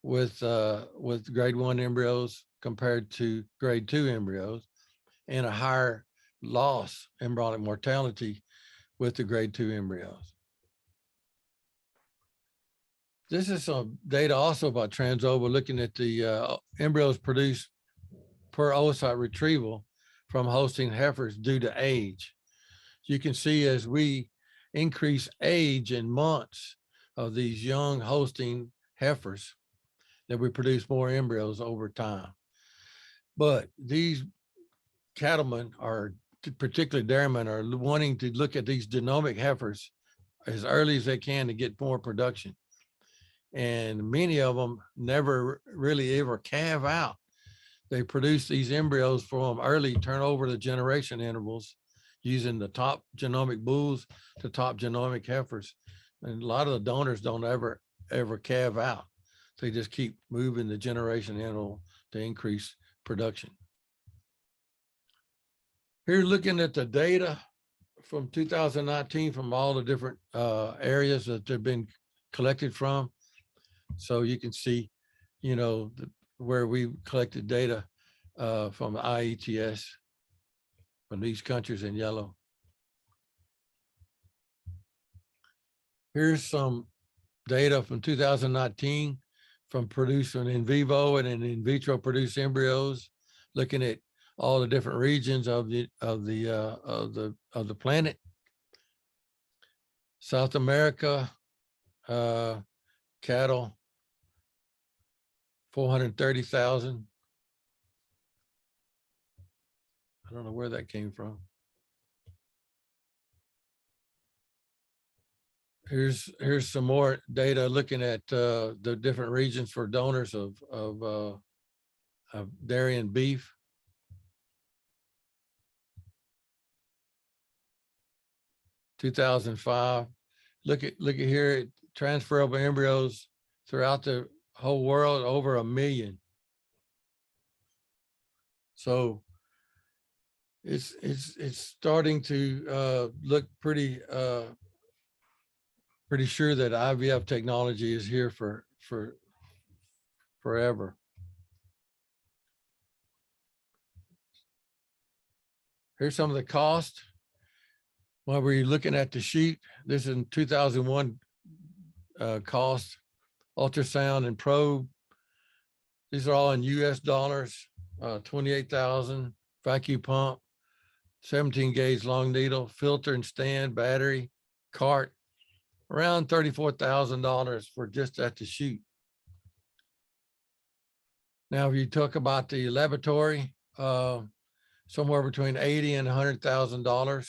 with grade 1 embryos compared to grade 2 embryos, and a higher loss embryonic mortality with the grade 2 embryos. This is some data also about transova, looking at the embryos produced per oocyte retrieval from hosting heifers due to age. You can see as we increase age in months of these young hosting heifers, that we produce more embryos over time. But these cattlemen, are particularly dairymen, are wanting to look at these genomic heifers as early as they can to get more production. And many of them never really ever calve out. They produce these embryos from early, turn over the generation intervals using the top genomic bulls to top genomic heifers. And a lot of the donors don't ever calve out. They just keep moving the generation interval to increase production. Here, looking at the data from 2019 from all the different areas that they've been collected from. So you can see, you know, where we collected data from IETS from these countries in yellow. Here's some data from 2019 from producing in vivo and in vitro produced embryos, looking at all the different regions of the planet. South America, cattle, 430,000. I don't know where that came from. Here's some more data looking at the different regions for donors of dairy and beef. (2005). Look at here, transferable embryos throughout the whole world, over 1 million. So it's starting to look pretty sure that IVF technology is here for forever. Here's some of the cost. While we're looking at the sheet, this is in 2001 cost, ultrasound and probe. These are all in US dollars, 28,000, vacuum pump, 17 gauge long needle, filter and stand, battery, cart, around $34,000 for just at the shoot. Now, if you talk about the laboratory, somewhere between $80,000 and $100,000,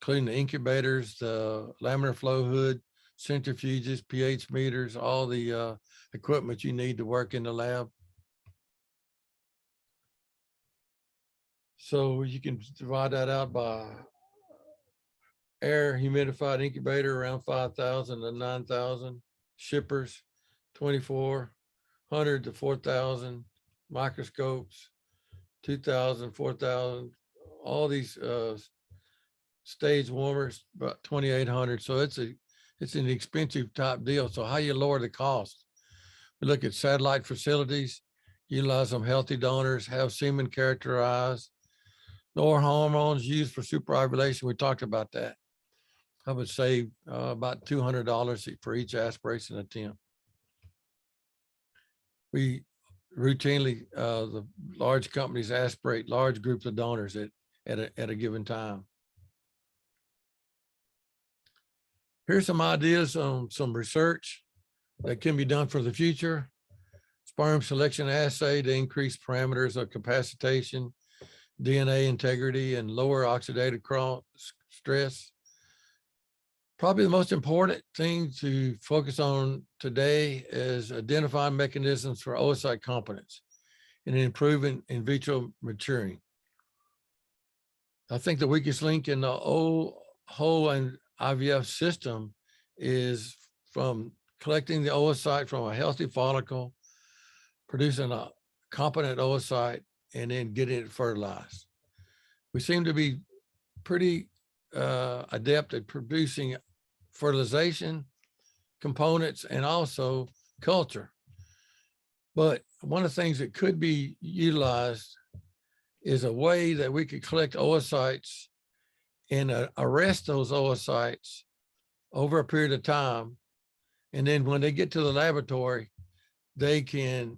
including the incubators, the laminar flow hood, centrifuges, pH meters, all the equipment you need to work in the lab. So you can divide that out by air humidified incubator, around 5,000 to 9,000, shippers, 2,400 to 4,000, microscopes, 2,000, 4,000, all these stage warmers, about 2,800. So it's an expensive type deal. So how you lower the cost? We look at satellite facilities, utilize some healthy donors, have semen characterized, no hormones used for superovulation. We talked about that. I would save about $200 for each aspiration attempt. We routinely, the large companies aspirate large groups of donors at a given time. Here's some ideas on some research that can be done for the future. Sperm selection assay to increase parameters of capacitation, DNA integrity, and lower oxidative stress. Probably the most important thing to focus on today is identifying mechanisms for oocyte competence and improving in vitro maturing. I think the weakest link in the whole and IVF system is from collecting the oocyte from a healthy follicle, producing a competent oocyte and then get it fertilized. We seem to be pretty adept at producing fertilization components and also culture. But one of the things that could be utilized is a way that we could collect oocytes and arrest those oocytes over a period of time. And then when they get to the laboratory, they can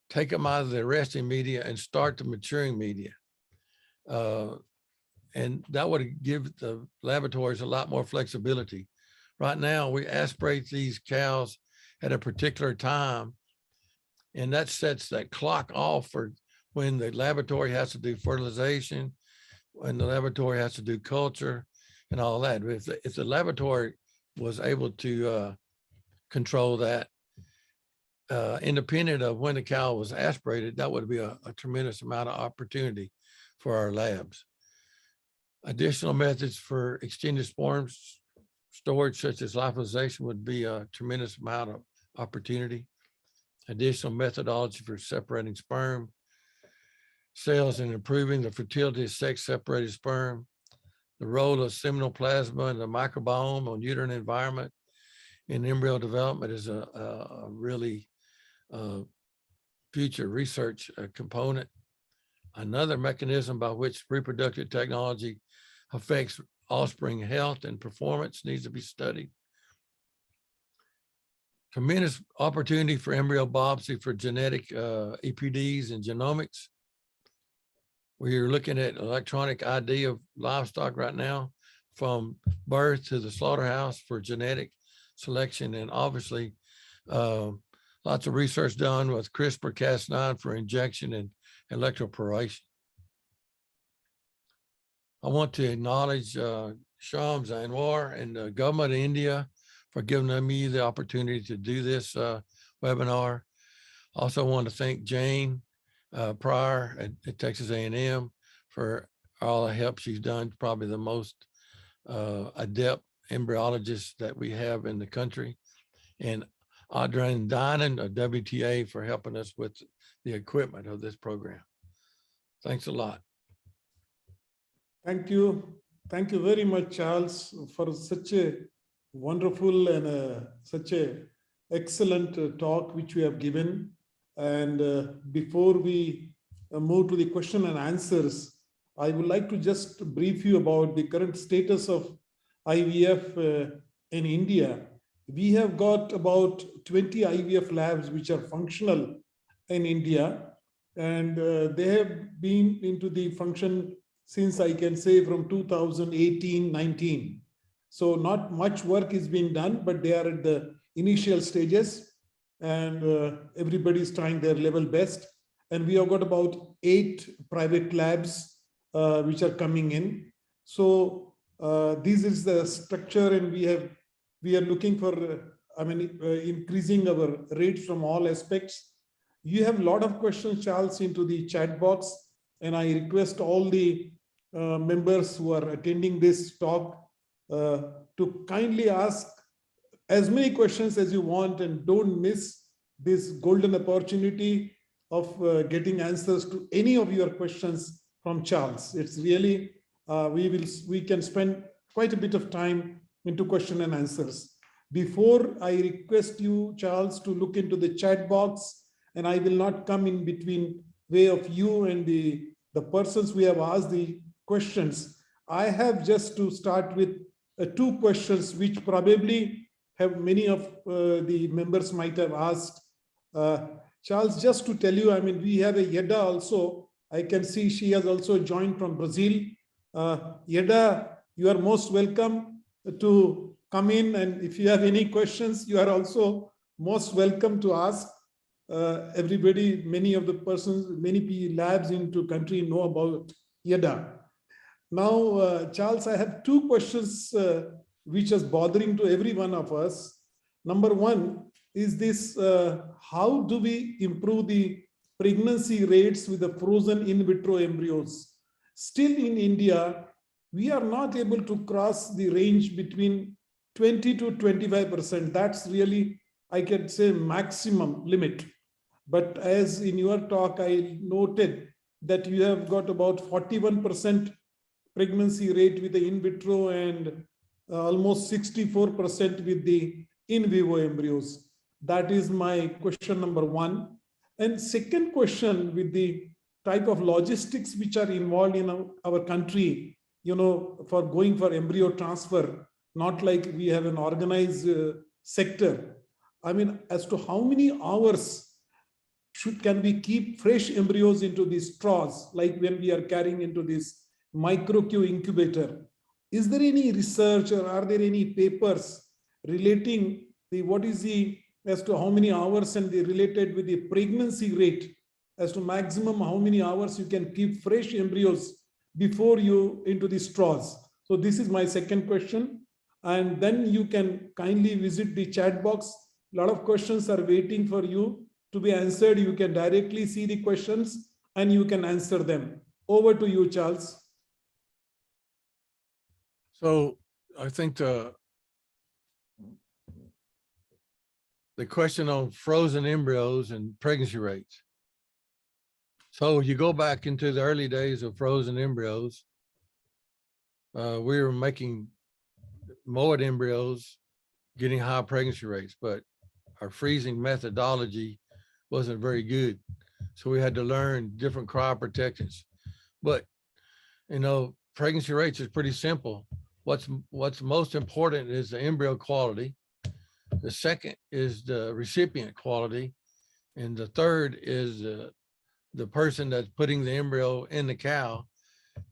take them out of the resting media and start the maturing media. And that would give the laboratories a lot more flexibility. Right now, we aspirate these cows at a particular time, and that sets that clock off for when the laboratory has to do fertilization, when the laboratory has to do culture and all that. If the laboratory was able to control that, independent of when the cow was aspirated, that would be a tremendous amount of opportunity for our labs. Additional methods for extended sperm storage, such as lyophilization, would be a tremendous amount of opportunity. Additional methodology for separating sperm cells and improving the fertility of sex-separated sperm. The role of seminal plasma and the microbiome on uterine environment in embryo development is a really future research component. Another mechanism by which reproductive technology affects offspring health and performance needs to be studied. Tremendous opportunity for embryo biopsy for genetic EPDs and genomics. We're looking at electronic ID of livestock right now, from birth to the slaughterhouse for genetic selection, and obviously lots of research done with CRISPR-Cas9 for injection and electroporation. I want to acknowledge Shams Anwar and the government of India for giving me the opportunity to do this webinar. Also want to thank Jane Pryor at Texas A&M for all the help she's done, probably the most adept embryologist that we have in the country. And Adrian Dinan of WTA for helping us with the equipment of this program. Thanks a lot. Thank you. Thank you very much, Charles, for such a wonderful and such a excellent talk which we have given. And before we move to the question and answers, I would like to just brief you about the current status of IVF in India. We have got about 20 IVF labs which are functional in India, and they have been into the function since, I can say, from 2018-19. So not much work is being done, but they are at the initial stages, and everybody is trying their level best. And we have got about 8 private labs which are coming in. So this is the structure, and we are looking for increasing our rates from all aspects. You have a lot of questions, Charles, into the chat box, and I request all the members who are attending this talk to kindly ask as many questions as you want, and don't miss this golden opportunity of getting answers to any of your questions from Charles. It's really, we can spend quite a bit of time into question and answers. Before I request you, Charles, to look into the chat box, and I will not come in between way of you and the persons we have asked the questions. I have just to start with 2 questions which probably have many of the members might have asked. Charles, just to tell you, we have a Yeda also. I can see she has also joined from Brazil. Yeda, you are most welcome to come in, and if you have any questions, you are also most welcome to ask. Everybody, many of the persons, many labs into country know about Yeda. Now, Charles, I have 2 questions which is bothering to every one of us. Number 1 is this: how do we improve the pregnancy rates with the frozen in vitro embryos? Still in India, we are not able to cross the range between 20 to 25%. That's really, I can say, maximum limit. But as in your talk, I noted that you have got about 41% pregnancy rate with the in vitro and almost 64% with the in vivo embryos. That is my question number one. And second question, with the type of logistics which are involved in our country, for going for embryo transfer, not like we have an organized sector. I mean, as to how many hours can we keep fresh embryos into these straws, like when we are carrying into this micro-Q incubator? Is there any research or are there any papers relating as to how many hours and the related with the pregnancy rate as to maximum how many hours you can keep fresh embryos before you into the straws? So this is my second question. And then you can kindly visit the chat box. A lot of questions are waiting for you to be answered. You can directly see the questions and you can answer them. Over to you, Charles. So I think the question on frozen embryos and pregnancy rates. So you go back into the early days of frozen embryos, we were making moed embryos, getting high pregnancy rates, but our freezing methodology wasn't very good. So we had to learn different cryoprotectants. But, pregnancy rates is pretty simple. What's most important is the embryo quality. The second is the recipient quality. And the third is the person that's putting the embryo in the cow,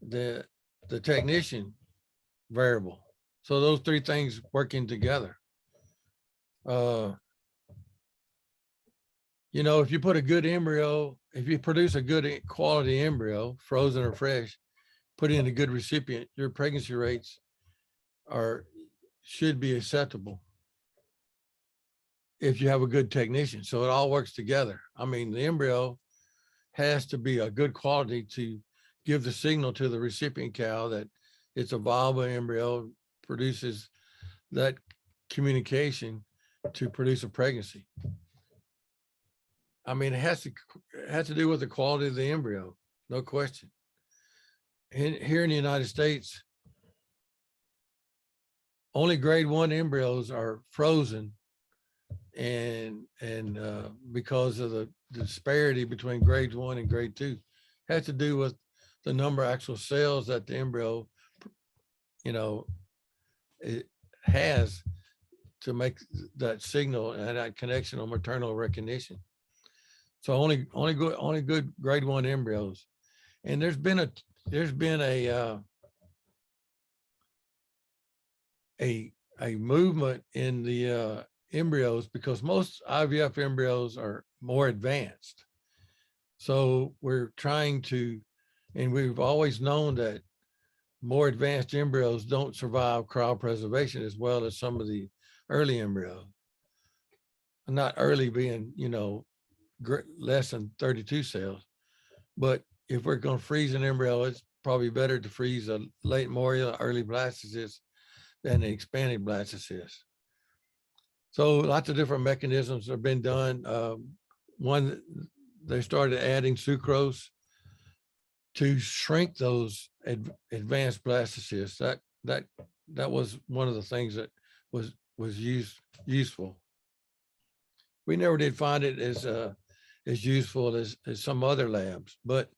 the technician variable. So those three things working together. If you put a good embryo, if you produce a good quality embryo, frozen or fresh, put in a good recipient, your pregnancy rates should be acceptable if you have a good technician. So it all works together. I mean, the embryo has to be a good quality to give the signal to the recipient cow that it's a viable embryo, produces that communication to produce a pregnancy. I mean, it has to do with the quality of the embryo, no question. Here in the United States, only grade 1 embryos are frozen, and because of the disparity between grade 1 and grade 2, has to do with the number of actual cells that the embryo, it has to make that signal and that connection on maternal recognition. So only good grade 1 embryos. And there's been a movement in the embryos, because most IVF embryos are more advanced. So we're trying to, and we've always known that more advanced embryos don't survive cryopreservation as well as some of the early embryos. Not early being, less than 32 cells. But if we're going to freeze an embryo, it's probably better to freeze a late moria, early blastocyst than the expanded blastocyst. So lots of different mechanisms have been done. One, they started adding sucrose to shrink those advanced blastocysts. That was one of the things that was useful. We never did find it as useful as some other labs, but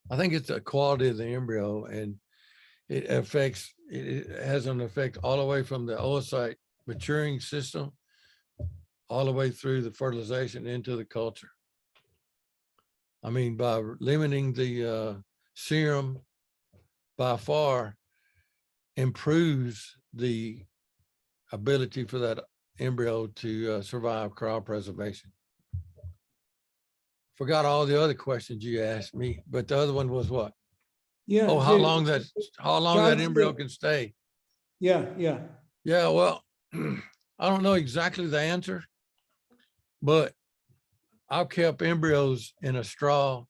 I think it's the quality of the embryo, and it has an effect all the way from the oocyte maturing system all the way through the fertilization into the culture. I mean, by limiting the serum, by far improves the ability for that embryo to survive cryopreservation. Forgot all the other questions you asked me, but the other one was what? Yeah. Oh, how long that embryo can stay? Yeah. Well, I don't know exactly the answer, but I've kept embryos in a straw,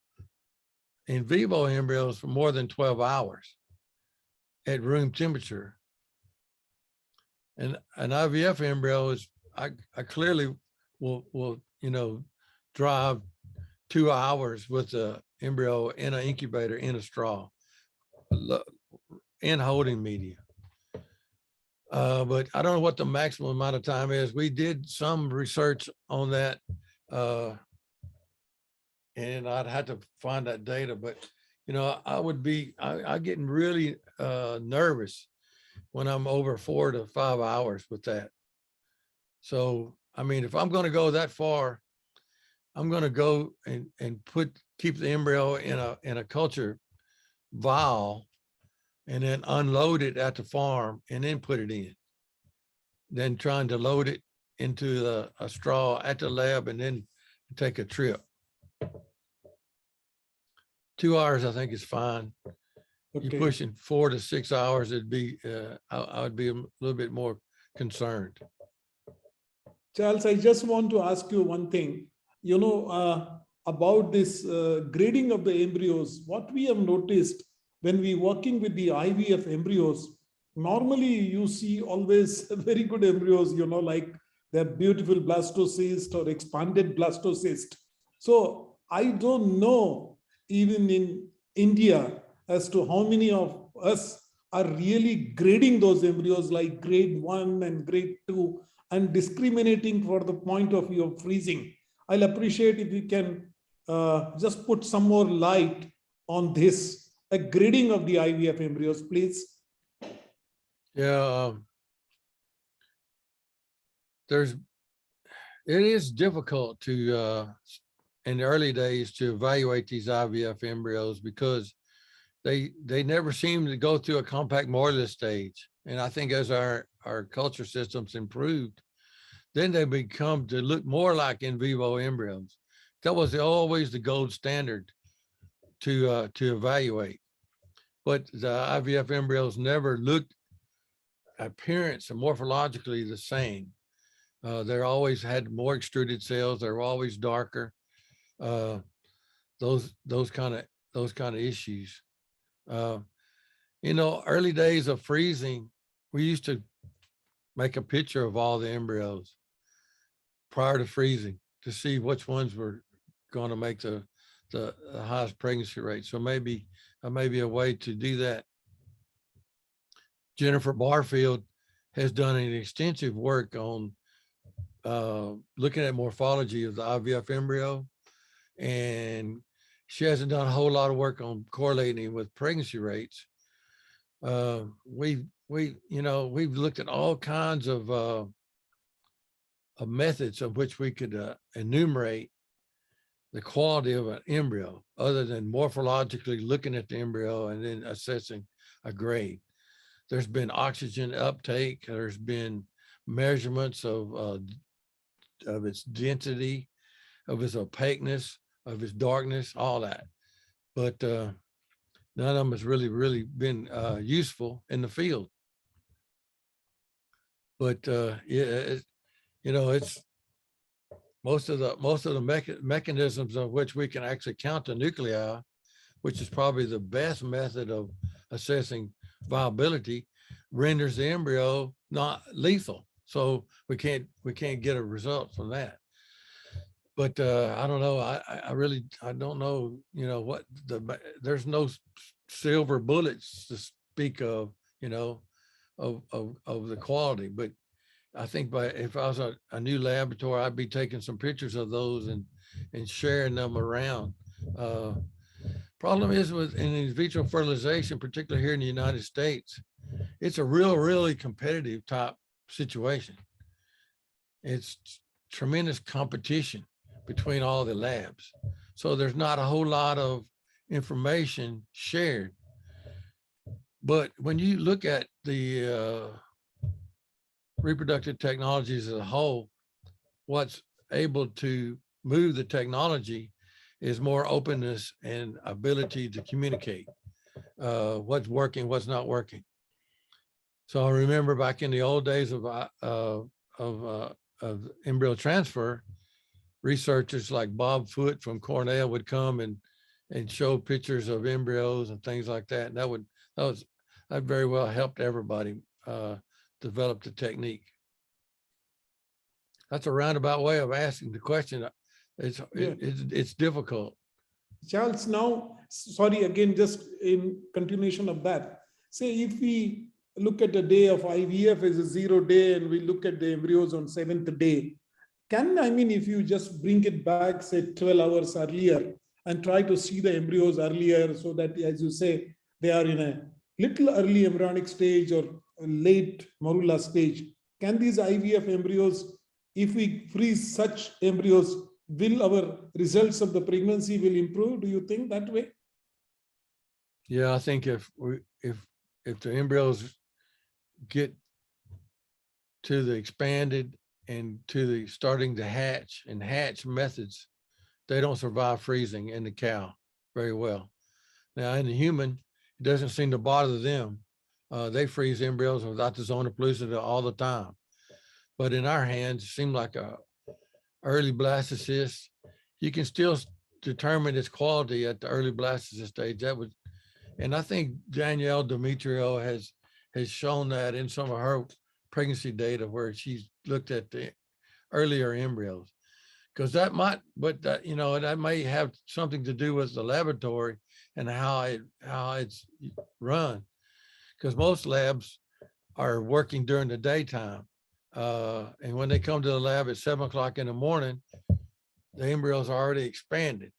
in vivo embryos, for more than 12 hours at room temperature. And an IVF embryo is, I clearly will drive 2 hours with the embryo in an incubator in a straw, in holding media. But I don't know what the maximum amount of time is. We did some research on that. And I'd have to find that data, but you know, I'm getting really nervous when I'm over 4 to 5 hours with that. So, I mean, if I'm going to go that far, I'm going to go and keep the embryo in a culture vial and then unload it at the farm and then put it in. Then trying to load it into a straw at the lab and then take a trip. 2 hours, I think is fine. Okay. You're pushing 4 to 6 hours, it'd be, I would be a little bit more concerned. Charles, I just want to ask you one thing, you know, about this grading of the embryos. What we have noticed when we working with the IVF embryos, normally you see always very good embryos, you know, like they're beautiful blastocyst or expanded blastocyst. So I don't know, even in India, as to how many of us are really grading those embryos like grade 1 and grade 2 and discriminating for the point of view of freezing. I'll appreciate if you can just put some more light on this, a grading of the IVF embryos, please. Yeah, it is difficult to, in the early days, to evaluate these IVF embryos because they never seem to go through a compact morulus stage. And I think as our culture systems improved, then they become to look more like in vivo embryos. That was always the gold standard to evaluate. But the IVF embryos never looked appearance and morphologically the same. They always had more extruded cells. They were always darker. Those kind of issues. You know, early days of freezing, we used to make a picture of all the embryos prior to freezing to see which ones were going to make the highest pregnancy rate. So maybe a way to do that. Jennifer Barfield has done an extensive work on looking at morphology of the IVF embryo, and she hasn't done a whole lot of work on correlating with pregnancy rates. We've looked at all kinds of methods of which we could enumerate the quality of an embryo other than morphologically looking at the embryo and then assessing a grade. There's been oxygen uptake. There's been measurements of its density, of its opaqueness, of its darkness, all that. But none of them has really been useful in the field. But it's most of the mechanisms of which we can actually count the nuclei, which is probably the best method of assessing viability, renders the embryo not lethal. So we can't get a result from that. But I don't know. I don't know. You know what? There's no silver bullets to speak of. You know, of the quality. But I think if I was a new laboratory, I'd be taking some pictures of those and sharing them around. Problem is with in vitro fertilization, particularly here in the United States, it's a really competitive type situation. It's tremendous competition between all the labs. So there's not a whole lot of information shared. But when you look at the reproductive technologies as a whole, what's able to move the technology is more openness and ability to communicate what's working, what's not working. So I remember back in the old days of embryo transfer, researchers like Bob Foote from Cornell would come and show pictures of embryos and things like that. And that very well helped everybody develop the technique. That's a roundabout way of asking the question. It's difficult. Charles, now, sorry, again, just in continuation of that, say if we look at the day of IVF as a 0 day and we look at the embryos on 7th day, if you just bring it back, say 12 hours earlier and try to see the embryos earlier so that, as you say, they are in a little early embryonic stage or late morula stage, can these IVF embryos, if we freeze such embryos, will our results of the pregnancy will improve? Do you think that way? Yeah, I think if the embryos get to the expanded and to the starting to hatch and hatch methods, they don't survive freezing in the cow very well. Now in the human, it doesn't seem to bother them. They freeze embryos without the zona pellucida all the time. But in our hands, it seemed like a early blastocyst. You can still determine its quality at the early blastocyst stage. And I think Danielle Demetrio has shown that in some of her pregnancy data where she's looked at the earlier embryos. Because that might, but that, that may have something to do with the laboratory and how it's run. Because most labs are working during the daytime. And when they come to the lab at 7 o'clock in the morning, the embryos are already expanded.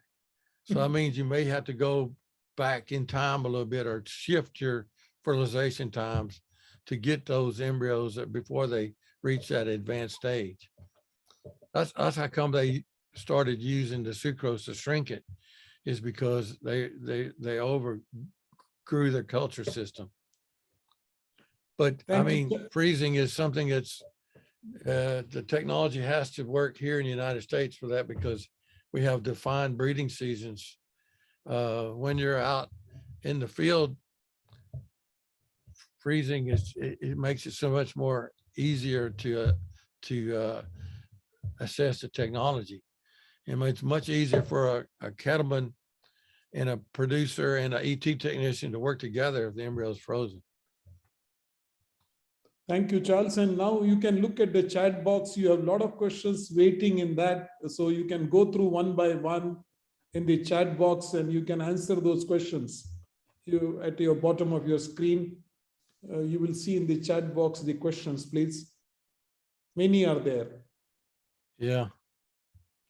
So that means you may have to go back in time a little bit or shift your fertilization times to get those embryos before they reach that advanced stage. That's how come they started using the sucrose to shrink it, is because they overgrew their culture system. But freezing is something that's the technology has to work here in the United States for that, because we have defined breeding seasons. When you're out in the field, freezing it makes it so much more easier to assess the technology. And it's much easier for a cattleman and a producer and an ET technician to work together if the embryo is frozen. Thank you, Charles. And now you can look at the chat box. You have a lot of questions waiting in that. So you can go through one by one in the chat box and you can answer those questions. At your bottom of your screen, you will see in the chat box the questions, please. Many are there. Yeah.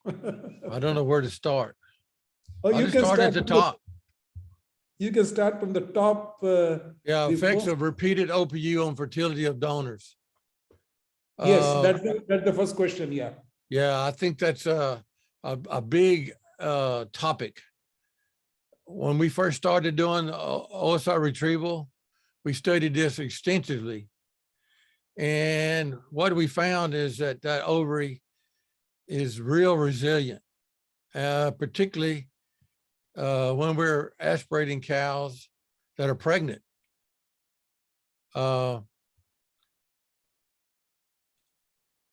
I don't know where to start. You can start at the top. You can start from the top. Effects of repeated OPU on fertility of donors. Yes, that's the first question. Yeah. Yeah, I think that's a big topic. When we first started doing OSI retrieval, we studied this extensively. And what we found is that ovary is real resilient, particularly when we're aspirating cows that are pregnant.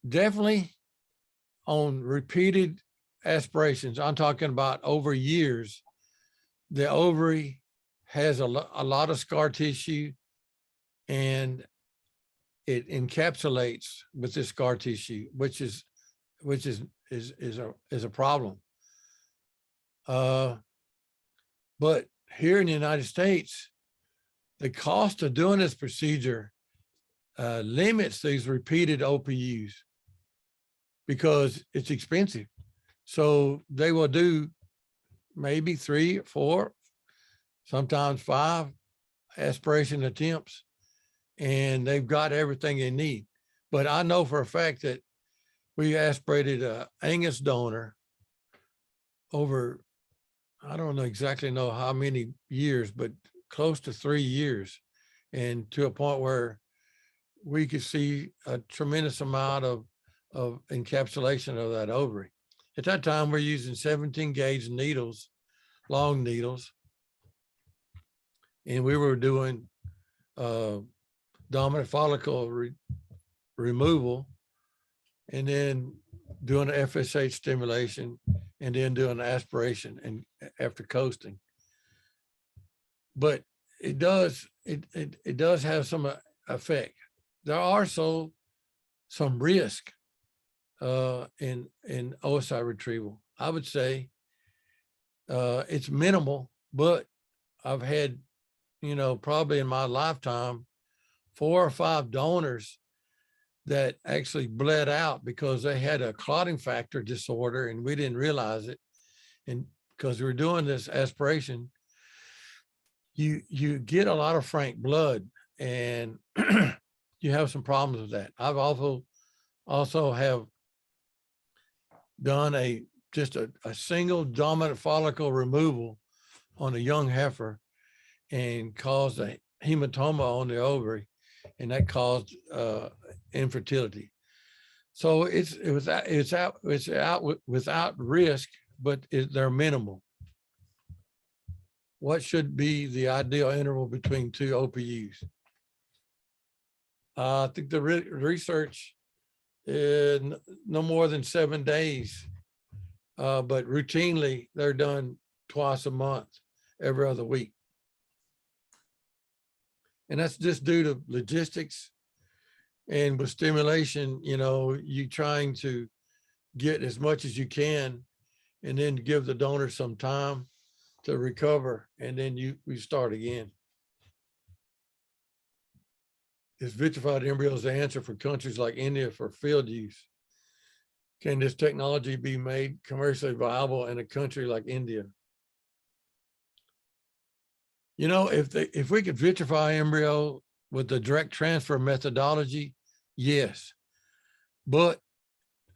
Definitely on repeated aspirations, I'm talking about over years, the ovary has a lot of scar tissue and it encapsulates with this scar tissue, which is a problem. But here in the United States, the cost of doing this procedure limits these repeated OPUs because it's expensive. So they will do maybe 3 or 4, sometimes 5 aspiration attempts, and they've got everything they need. But I know for a fact that we aspirated a Angus donor over, I don't know exactly know how many years, but close to 3 years, and to a point where we could see a tremendous amount of encapsulation of that ovary. At that time, we're using 17 gauge needles, long needles, and we were doing dominant follicle removal, and then doing an FSH stimulation, and then doing aspiration and after coasting. But it does have some effect. There are also some risk in OSI retrieval. I would say it's minimal, but I've had, probably in my lifetime, 4 or 5 donors that actually bled out because they had a clotting factor disorder and we didn't realize it. And because we were doing this aspiration, you get a lot of frank blood and you have some problems with that. I've also have done just a single dominant follicle removal on a young heifer and caused a hematoma on the ovary, and that caused infertility. So it's out without risk, but they're minimal. What should be the ideal interval between 2 OPUs? I think the research is no more than 7 days, but routinely they're done twice a month, every other week. And that's just due to logistics. And with stimulation, you trying to get as much as you can and then give the donor some time to recover, and then we start again. Is vitrified embryos the answer for countries like India for field use? Can this technology be made commercially viable in a country like India? If we could vitrify embryo with the direct transfer methodology, yes. But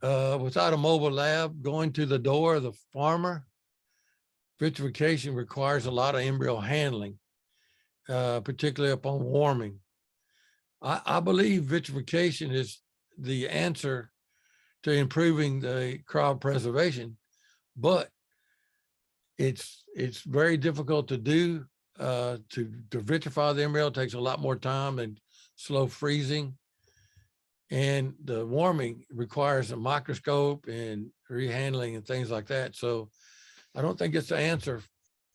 without a mobile lab going to the door of the farmer, vitrification requires a lot of embryo handling, particularly upon warming. I believe vitrification is the answer to improving the cryopreservation, but it's very difficult to do. To vitrify the embryo takes a lot more time and slow freezing, and the warming requires a microscope and rehandling and things like that. So I don't think it's the answer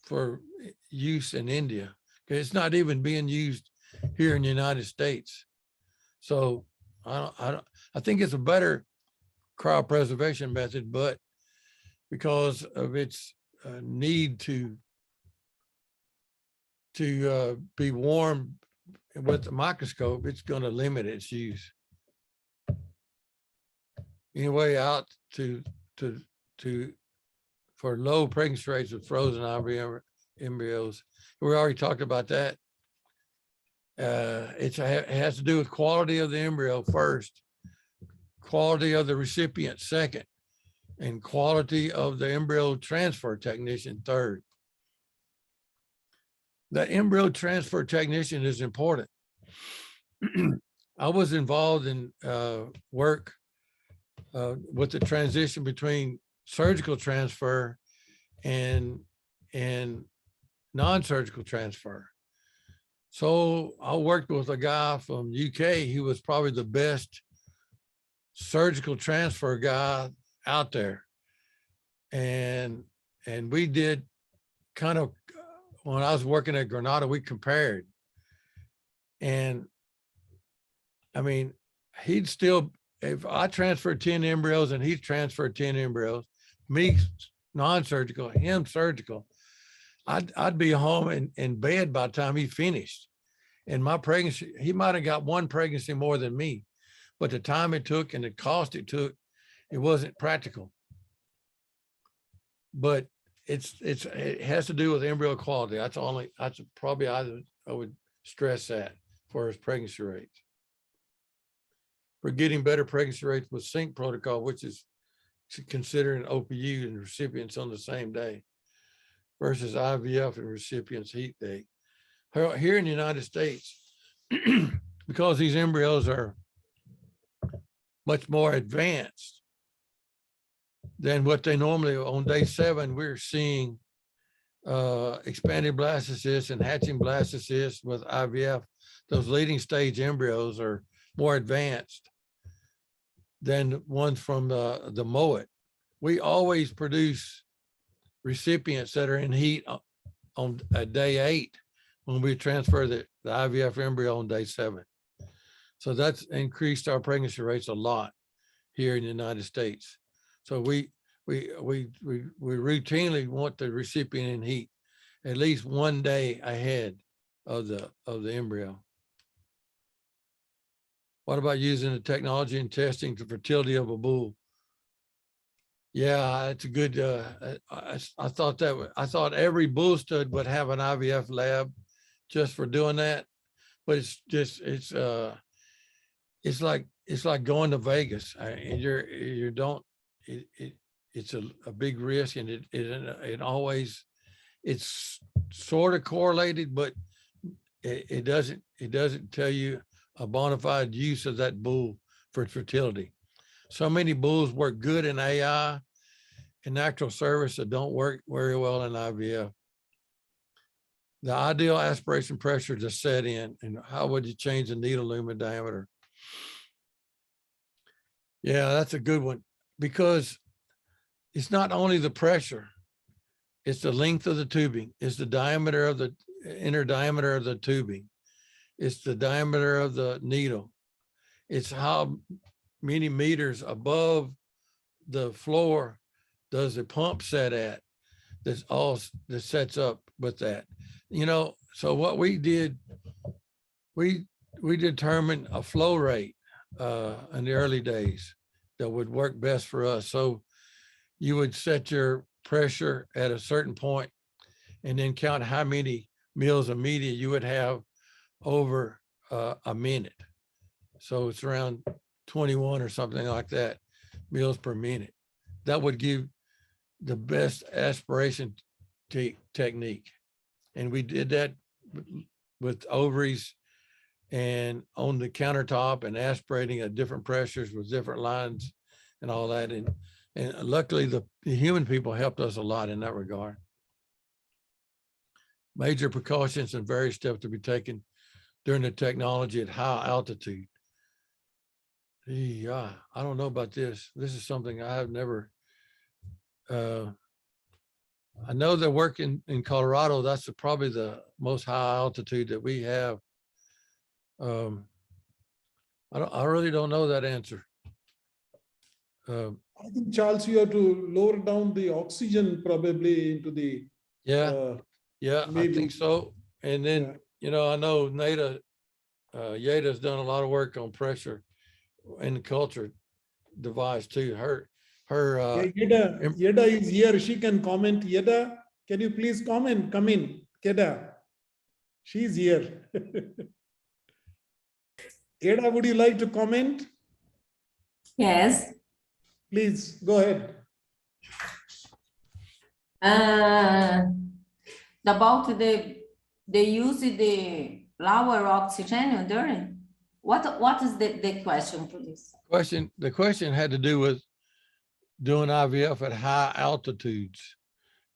for use in India. It's not even being used here in the United States. So I think it's a better cryopreservation method, but because of its need to be warm with the microscope, it's going to limit its use. Anyway, out for low pregnancy rates with frozen IVF embryos. We already talked about that. It has to do with quality of the embryo first, quality of the recipient second, and quality of the embryo transfer technician third. The embryo transfer technician is important. I was involved in work with the transition between surgical transfer and non-surgical transfer. So I worked with a guy from UK. He was probably the best surgical transfer guy out there. And we did kind of, when I was working at Granada, we compared. And I mean, he'd still, if I transferred 10 embryos and he transferred 10 embryos, me non-surgical, him surgical, I'd be home in bed by the time he finished. And my pregnancy, he might have got 1 pregnancy more than me, but the time it took and the cost it took, it wasn't practical. But it has to do with embryo quality. That's probably I would stress that for his pregnancy rates. For getting better pregnancy rates with sync protocol, which is considering OPU and recipients on the same day versus IVF and recipients heat day. Here in the United States, because these embryos are much more advanced than what they normally on day 7, we're seeing expanded blastocysts and hatching blastocysts with IVF. Those leading stage embryos are more advanced than ones from the MOET. We always produce recipients that are in heat on day 8 when we transfer the IVF embryo on day 7. So that's increased our pregnancy rates a lot here in the United States. So we we routinely want the recipient in heat at least 1 day ahead of the embryo. What about using the technology and testing the fertility of a bull? Yeah, it's a good, I thought every bull stud would have an IVF lab just for doing that. But it's just, it's like going to Vegas, and it's a big risk, and it always, it's sort of correlated, but it doesn't tell you a bona fide use of that bull for fertility. So many bulls work good in AI and natural service that don't work very well in IVF. The ideal aspiration pressure to set in, and how would you change the needle lumen diameter? Yeah, that's a good one, because it's not only the pressure, it's the length of the tubing, it's the diameter of the inner diameter of the tubing, it's the diameter of the needle, it's how many meters above the floor does the pump set at. That's all that sets up with that. You know, so what we did, we determined a flow rate in the early days that would work best for us. So you would set your pressure at a certain point and then count how many mils of media you would have over a minute. So it's around 21 or something like that, mils per minute. That would give the best aspiration technique. And we did that with ovaries and on the countertop and aspirating at different pressures with different lines and all that. And luckily the human people helped us a lot in that regard. Major precautions and various steps to be taken during the technology at high altitude. Yeah, I don't know about this. This is something I have never, I know they work in Colorado. That's probably the most high altitude that we have. I really don't know that answer. I think, Charles, you have to lower down the oxygen probably into the. Yeah, maybe. I think so. And then, Yeah. you know, I know Nada, Yeda's done a lot of work on pressure in the culture device too. Yeda is here. She can comment. Yeda, can you please comment? Come in, Yeda. She's here. Yeda, would you like to comment? Yes. Please go ahead. About the use the lower oxygen during what is the question, please? The question had to do with doing IVF at high altitudes.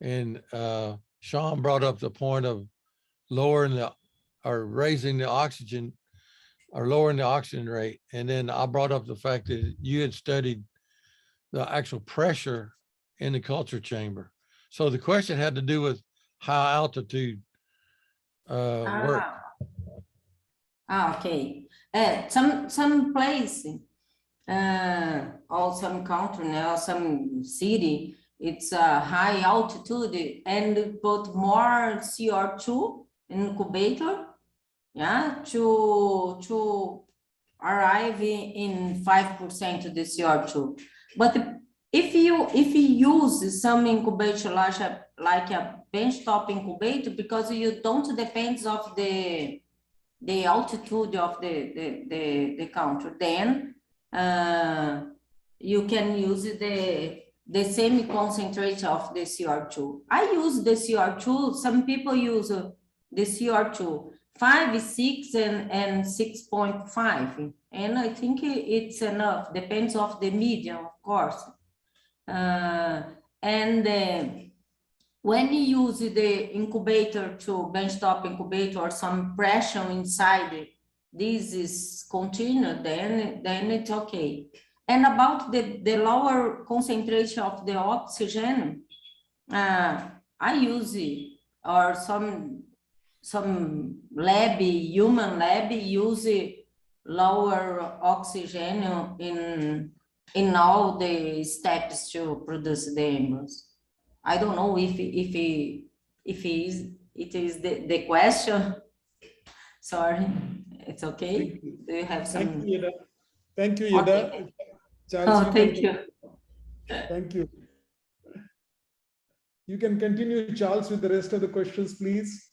And Sean brought up the point of lowering or raising the oxygen or lowering the oxygen rate. And then I brought up the fact that you had studied the actual pressure in the culture chamber. So the question had to do with high altitude work. Okay. Some place or some country now, some city, it's a high altitude and put more CO2 in incubator, yeah, to arrive in 5% of the CO2. But if you use some incubator like a benchtop incubator, because you don't depend of the altitude of the counter, then you can use the same concentration of the CO2. I use the CO2. Some people use the CO2 5, 6, and 6.5, and I think it's enough. Depends of the medium, of course. When you use the incubator to benchtop incubator or some pressure inside, this is continued, then it's okay. And about the lower concentration of the oxygen, I use it, or some lab, human lab, use lower oxygen in all the steps to produce the embryos. I don't know if it is the question. Sorry, it's okay. Thank you. Do you have Thank some? you, Yada. Thank you, Okay. Yada. Charles, Oh, thank you. Thank you. You can continue, Charles, with the rest of the questions, please.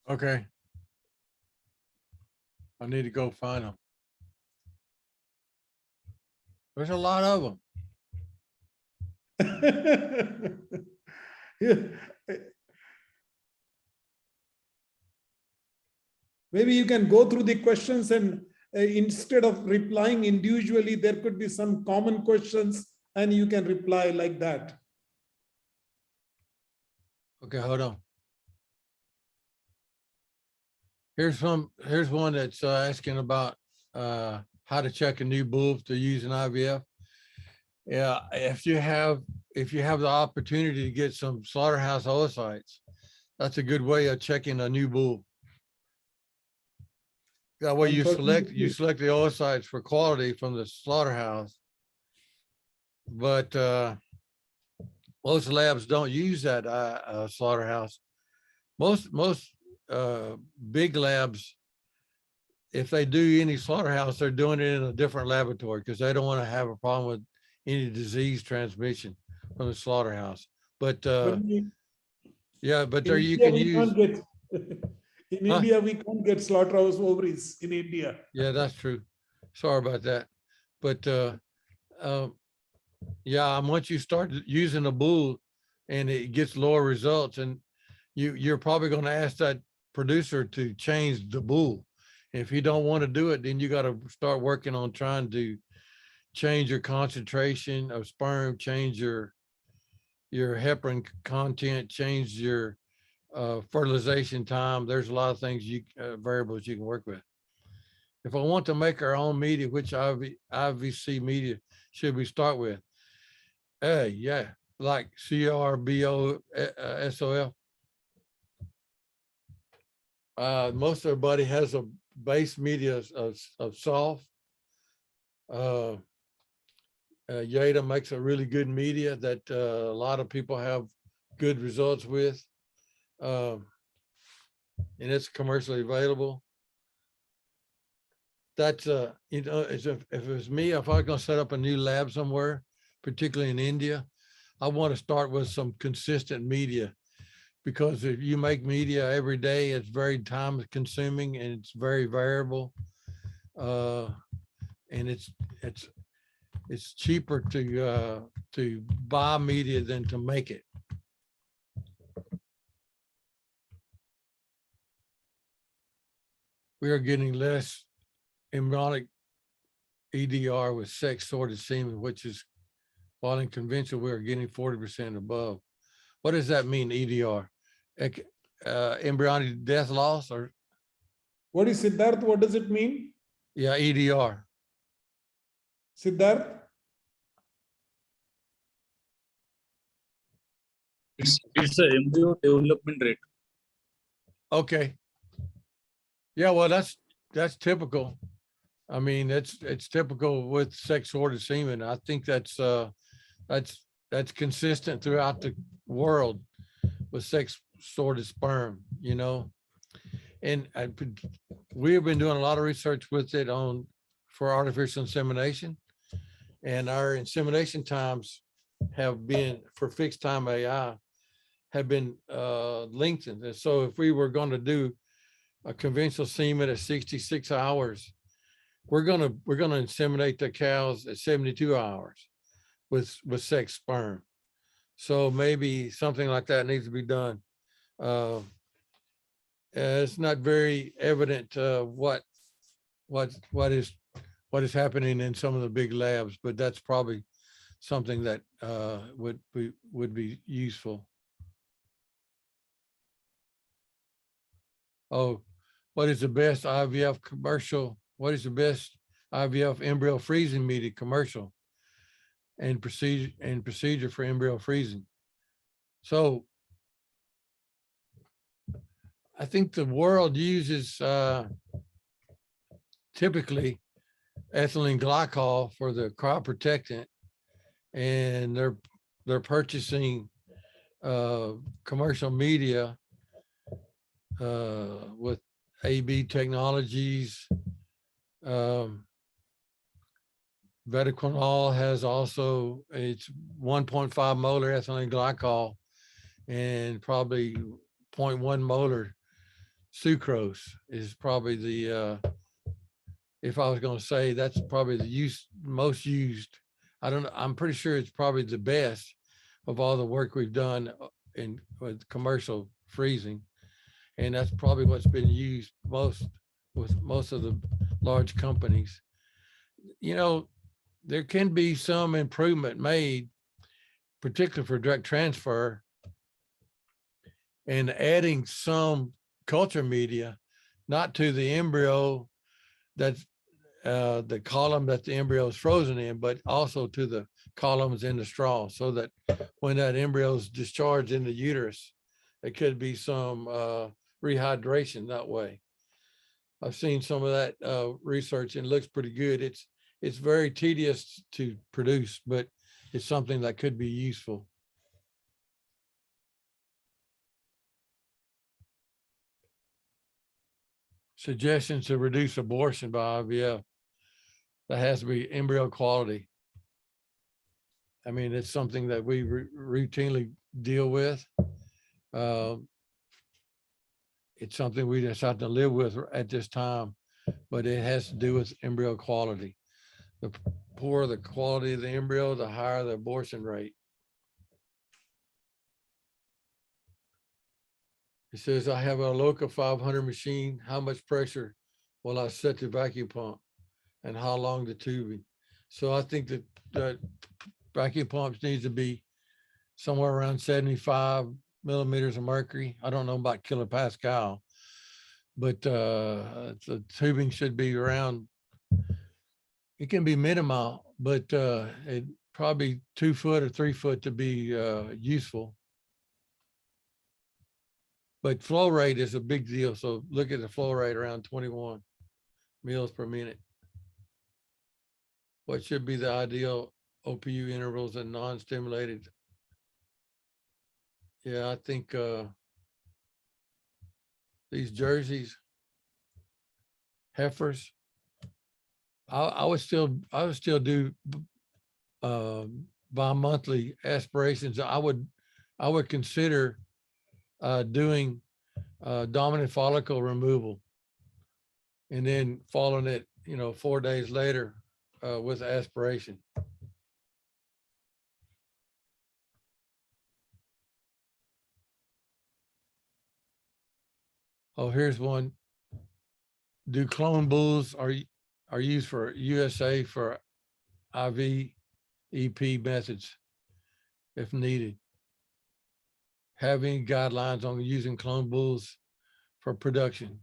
Okay. I need to go find them. There's a lot of them. Yeah. Maybe you can go through the questions and instead of replying individually, there could be some common questions and you can reply like that. Okay, hold on. Here's one that's asking about how to check a new bull to use an IVF. Yeah, if you have the opportunity to get some slaughterhouse oocytes, that's a good way of checking a new bull. That way you select the oocytes for quality from the slaughterhouse. But most labs don't use that slaughterhouse. Most big labs, if they do any slaughterhouse, they're doing it in a different laboratory because they don't want to have a problem with any disease transmission from the slaughterhouse. But yeah, but there you can use. In India, we can't get slaughterhouse ovaries in India. Yeah, that's true. Sorry about that. But yeah, once you start using a bull and it gets lower results, and you're probably going to ask that producer to change the bull. If you don't want to do it, then you got to start working on trying to change your concentration of sperm, change your heparin content, change your fertilization time. There's a lot of things variables you can work with. If I want to make our own media, which IVC media should we start with? Yeah, like CRBO-SOF. Most everybody has a base media of soft. Yada makes a really good media that a lot of people have good results with. And it's commercially available. That's you know, if it was me, if I was going to set up a new lab somewhere, particularly in India, I want to start with some consistent media, because if you make media every day, it's very time consuming and it's very variable. And it's cheaper to buy media than to make it. We are getting less embryonic EDR with sex sorted semen, which is, while in conventional, we are getting 40% above. What does that mean, EDR? Embryonic death loss, or? What is Siddharth? What does it mean? Yeah, EDR. Siddharth? It's the embryo development rate. Okay. Yeah, well, that's typical. I mean, it's typical with sex sorted semen. I think that's consistent throughout the world with sex sorted sperm, you know. And we have been doing a lot of research with it for artificial insemination, and our insemination times have been, for fixed time AI, have been lengthened. And so if we were going to do a conventional semen at 66 hours, we're gonna inseminate the cows at 72 hours with sex sperm. So maybe something like that needs to be done. It's not very evident what is happening in some of the big labs, but that's probably something that would be useful. Oh, what is the best IVF commercial? What is the best IVF embryo freezing media commercial and procedure for embryo freezing? So I think the world uses typically ethylene glycol for the crop protectant, and they're purchasing commercial media with AB Technologies. Vetiquinol has also, it's 1.5 molar ethylene glycol and probably 0.1 molar sucrose is probably the, if I was going to say, that's probably the most used. I don't know. I'm pretty sure it's probably the best of all the work we've done with commercial freezing. And that's probably what's been used most with most of the large companies. You know, there can be some improvement made, particularly for direct transfer, and adding some culture media, not to the embryo that's the column that the embryo is frozen in, but also to the columns in the straw, so that when that embryo is discharged in the uterus, there could be some rehydration that way. I've seen some of that research and it looks pretty good. It's very tedious to produce, but it's something that could be useful. Suggestions to reduce abortion by IVF. That has to be embryo quality. I mean, it's something that we routinely deal with. It's something we just have to live with at this time, but it has to do with embryo quality. The poorer the quality of the embryo, the higher the abortion rate. It says, I have a Loca 500 machine. How much pressure will I set the vacuum pump and how long the tubing? So I think that the vacuum pumps needs to be somewhere around 75 millimeters of mercury. I don't know about kilopascal, but the tubing should be around, it can be minimal, but it probably 2 foot or 3 foot to be useful. But flow rate is a big deal. So look at the flow rate around 21 mils per minute. What should be the ideal OPU intervals and non-stimulated? Yeah, I think these jerseys, heifers, I would still do bi-monthly aspirations. I would consider doing dominant follicle removal and then following it, 4 days later with aspiration. Oh, here's one. Do clone bulls are used for USA for IV EP methods if needed? Have any guidelines on using clone bulls for production?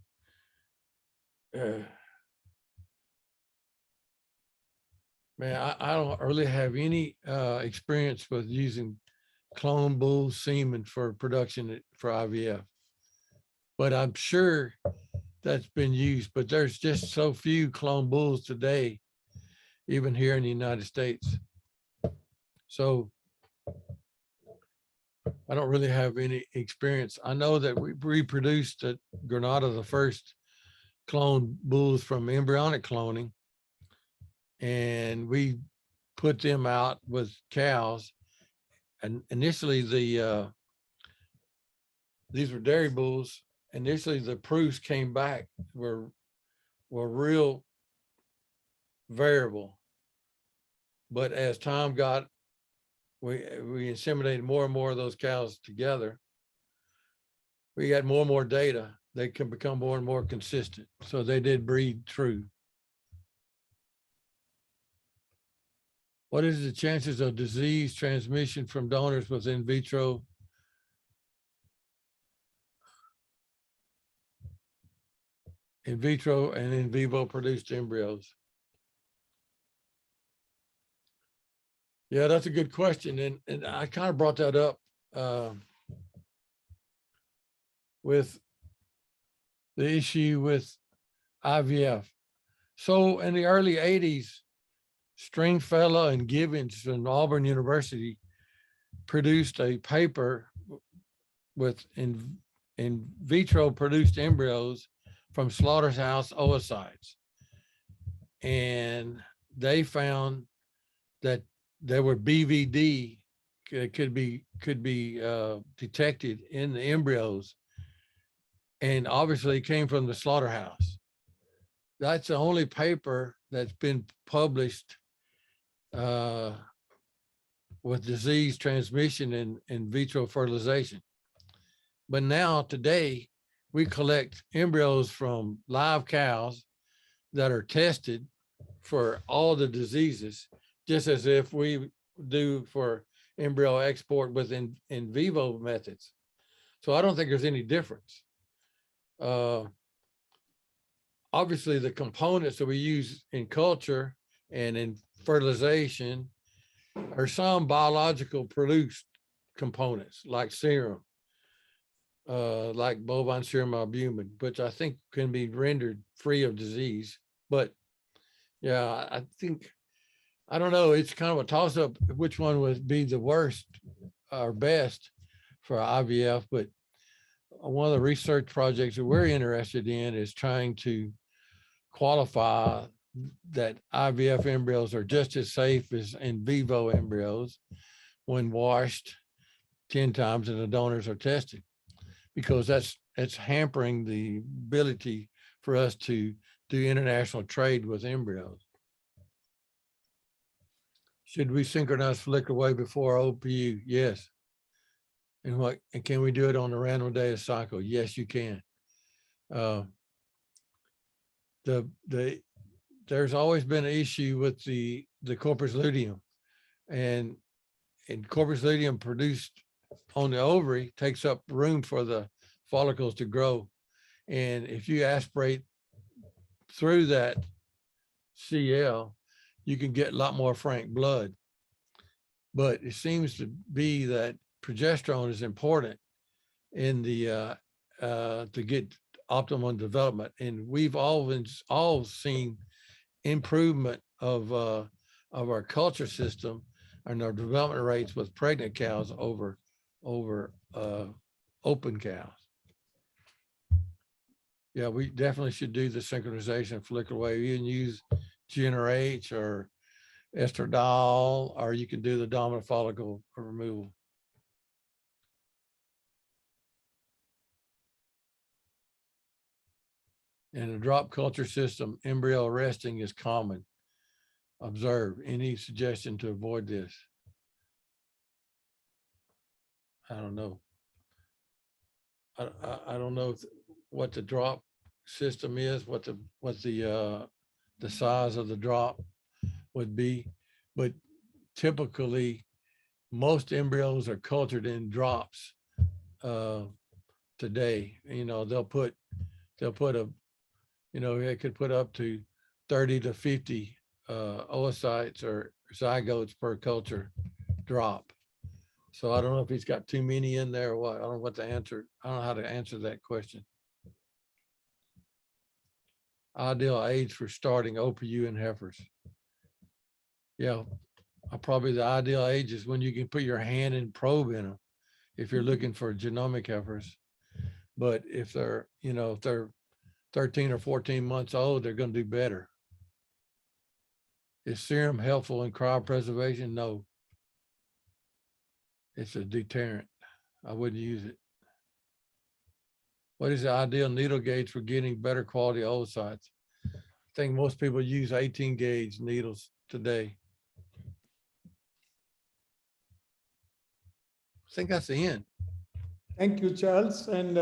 Man, I don't really have any experience with using clone bull semen for production for IVF, but I'm sure that's been used, but there's just so few clone bulls today, even here in the United States. So I don't really have any experience. I know that we reproduced at Granada the first clone bulls from embryonic cloning, and we put them out with cows. And initially these were dairy bulls. Initially the proofs came back were real variable. But as time got, we inseminated more and more of those cows together. We got more and more data. They can become more and more consistent. So they did breed true. What is the chances of disease transmission from donors with in vitro? In vitro and in vivo produced embryos? Yeah, that's a good question. And I kind of brought that up with the issue with IVF. So in the early 80s, Stringfellow and Gibbons from Auburn University produced a paper with in vitro produced embryos from slaughterhouse oocytes. And they found that there were BVD could be detected in the embryos, and obviously it came from the slaughterhouse. That's the only paper that's been published with disease transmission and in vitro fertilization. But now today, we collect embryos from live cows that are tested for all the diseases, just as if we do for embryo export with in vivo methods. So I don't think there's any difference. Obviously, the components that we use in culture and in fertilization are some biological produced components like serum, like bovine serum albumin, which I think can be rendered free of disease. But yeah, I think, I don't know, it's kind of a toss up which one would be the worst or best for IVF. But one of the research projects that we're interested in is trying to qualify that IVF embryos are just as safe as in vivo embryos when washed 10 times and the donors are tested, because that's hampering the ability for us to do international trade with embryos. Should we synchronize follicular wave before OPU? Yes. And can we do it on a random day of cycle? Yes, you can. There's always been an issue with the corpus luteum, and corpus luteum produced on the ovary takes up room for the follicles to grow. And if you aspirate through that CL, you can get a lot more frank blood. But it seems to be that progesterone is important in the to get optimum development. And we've all seen improvement of our culture system and our development rates with pregnant cows over open cows. Yeah, we definitely should do the synchronization of follicular wave. You can use GnRH or estradiol, or you can do the dominant follicle removal. In a drop culture system, embryo arresting is common. Observe. Any suggestion to avoid this? I don't know. I don't know what the drop system is, what the size of the drop would be, but typically most embryos are cultured in drops today. You know, they'll put a, you know, it could put up to 30 to 50 oocytes or zygotes per culture drop. So I don't know if he's got too many in there or what. I don't know what the answer. I don't know how to answer that question. Ideal age for starting OPU in heifers. Yeah, probably the ideal age is when you can put your hand and probe in them if you're looking for genomic heifers. But if they're, you know, if they're 13 or 14 months old, they're going to do better. Is serum helpful in cryopreservation? No. It's a deterrent. I wouldn't use it. What is the ideal needle gauge for getting better quality oocytes? I think most people use 18 gauge needles today. I think that's the end. Thank you, Charles. And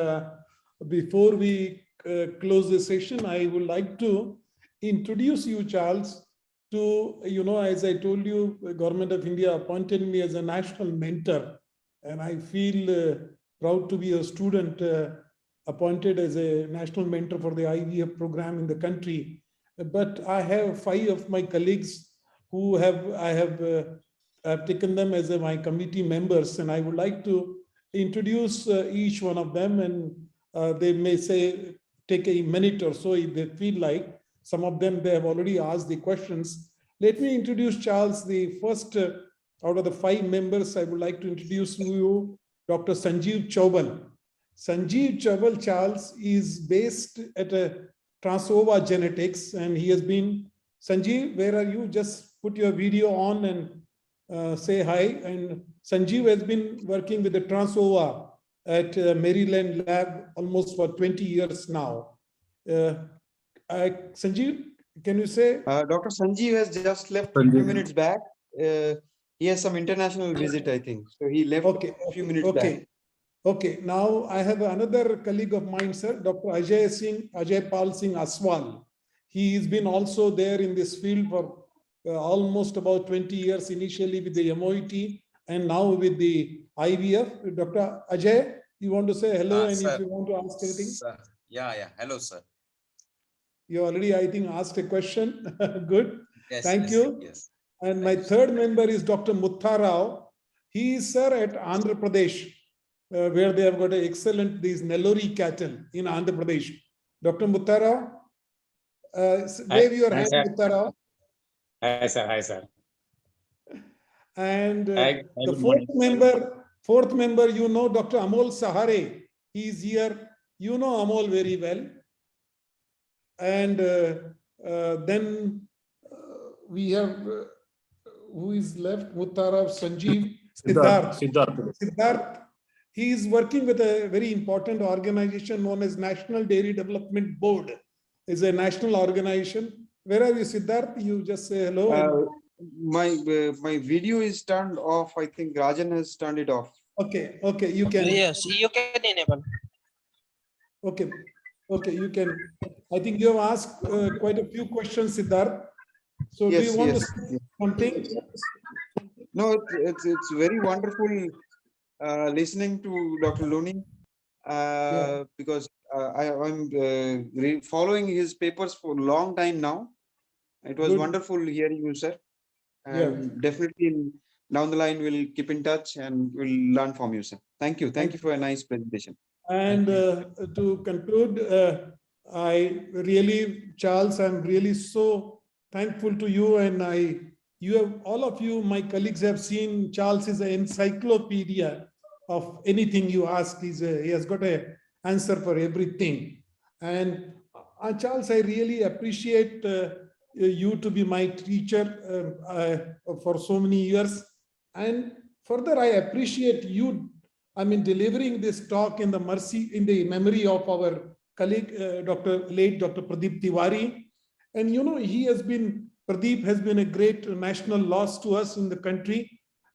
before we close the session, I would like to introduce you, Charles, to, you know, as I told you, the Government of India appointed me as a national mentor, and I feel proud to be a student appointed as a national mentor for the IVF program in the country. But I have 5 of my colleagues who I have taken them as my committee members, and I would like to introduce each one of them, and they may say take a minute or so if they feel like. some of them, they have already asked the questions. Let me introduce Charles, the first out of the 5 members. I would like to introduce to you Dr. Sanjeev Chaubal. Sanjeev Chaubal, Charles, is based at a Transova Genetics, and he has been, Sanjeev, where are you? Just put your video on and say hi. And Sanjeev has been working with the Transova at Maryland lab almost for 20 years now. Sanjeev, can you say? Dr. Sanjeev has just left a few minutes back. He has some international visit, I think. So he left a few minutes back. Okay, now I have another colleague of mine, sir, Dr. Ajay Pal Singh Aswal. He has been also there in this field for almost about 20 years, initially with the MOET and now with the IVF. Dr. Ajay, you want to say hello, and Sir, if you want to ask anything? Sir. Yeah. Hello, sir. You already, I think, asked a question. Good. Yes, Thank you. Yes. And my third member is Dr. Mutta Rao. He is, sir, at Andhra Pradesh, where they have got an excellent, these Nellori cattle in Andhra Pradesh. Dr. Mutta Rao, wave your hand, Mutta Rao. Hi, sir. Hi, sir. And Hi, the good fourth member, you know, Dr. Amol Sahare. He is here. You know Amol very well. And then we have, who is left? Muttara, Sanjeev, Siddharth. He is working with a very important organization known as National Dairy Development Board. It's a national organization. Where are you, Siddharth? You just say hello. My video is turned off. I think Rajan has turned it off. Okay, you can. Yes, you can enable. Okay, you can. I think you have asked quite a few questions, Siddharth. So Yes, do you want yes. to say something? No, it's very wonderful listening to Dr. Looney because I'm following his papers for a long time now. It was wonderful hearing you, sir. And definitely down the line, we'll keep in touch and we'll learn from you, sir. Thank you. Thank you for a nice presentation. And to conclude, I really, Charles, I'm really so thankful to you. And all of you, my colleagues, have seen Charles is an encyclopedia of anything you ask. He has got an answer for everything. And Charles, I really appreciate you to be my teacher for so many years. And further, I appreciate you, delivering this talk in the memory of our colleague, late Dr. Pradeep Tiwari. And Pradeep has been a great national loss to us in the country.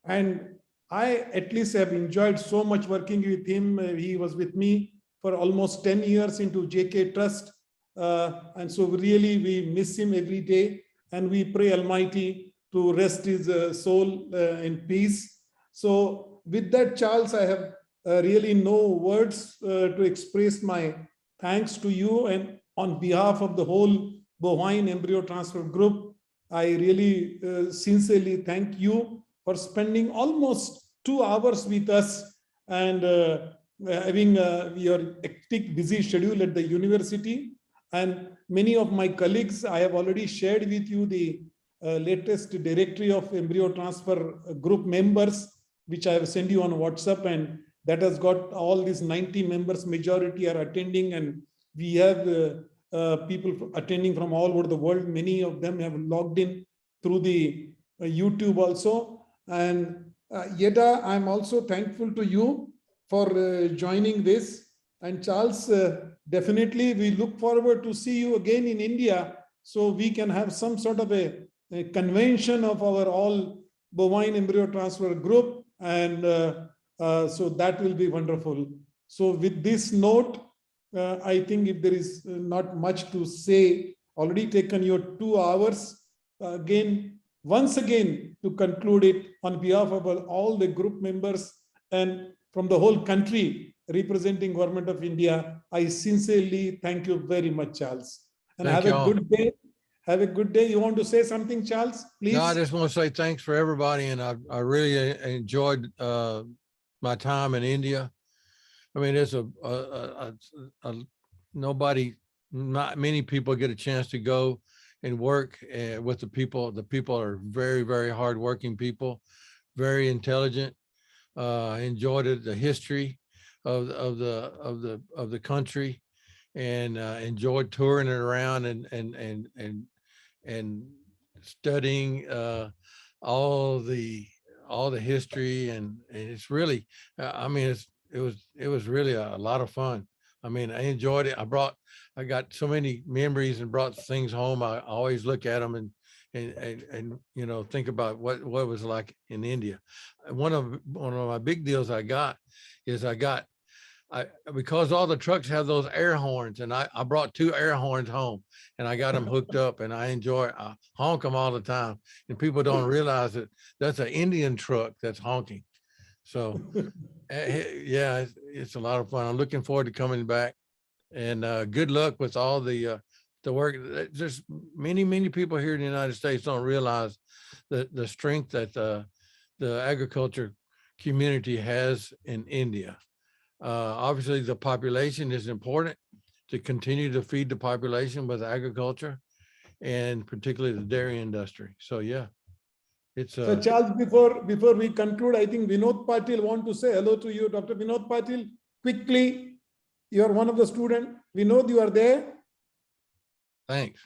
And I at least have enjoyed so much working with him. He was with me for almost 10 years into JK Trust. And so really we miss him every day, and we pray Almighty to rest his soul in peace. So with that, Charles, I have really no words to express my thanks to you, and on behalf of the whole bovine embryo transfer group, I really sincerely thank you for spending almost 2 hours with us and having your hectic, busy schedule at the university. And many of my colleagues, I have already shared with you the latest directory of embryo transfer group members, which I have sent you on WhatsApp, and that has got all these 90 members, majority are attending, and we have people attending from all over the world. Many of them have logged in through the YouTube also. And Yeda, I'm also thankful to you for joining this. And Charles, definitely we look forward to see you again in India, so we can have some sort of a convention of our all bovine embryo transfer group. And so that will be wonderful. So with this note, I think if there is not much to say, already taken your 2 hours. Once again, to conclude it, on behalf of all the group members and from the whole country representing Government of India, I sincerely thank you very much, Charles. And have a good day. Have a good day. You want to say something, Charles? Please. No, I just want to say thanks for everybody. And I really enjoyed my time in India. I mean, it's nobody not many people get a chance to go and work with the people. The people are very, very hardworking people, very intelligent. Enjoyed the history of the country, and enjoyed touring it around and studying all the history, and it's really, I mean, it was really a lot of fun. I mean, I enjoyed it. I got so many memories and brought things home. I always look at them and you know, think about what it was like in India. One of my big deals I got is because all the trucks have those air horns, and I brought 2 air horns home, and I got them hooked up, and I honk them all the time, and people don't realize that that's an Indian truck that's honking. So yeah, it's a lot of fun. I'm looking forward to coming back, and good luck with all the work. There's many people here in the United States don't realize the strength that the agriculture community has in India. Obviously, the population is important to continue to feed the population with agriculture, and particularly the dairy industry. So yeah, it's So Charles, before we conclude, I think Vinod Patil want to say hello to you. Dr. Vinod Patil, quickly, you are one of the students. Vinod, you are there? thanks.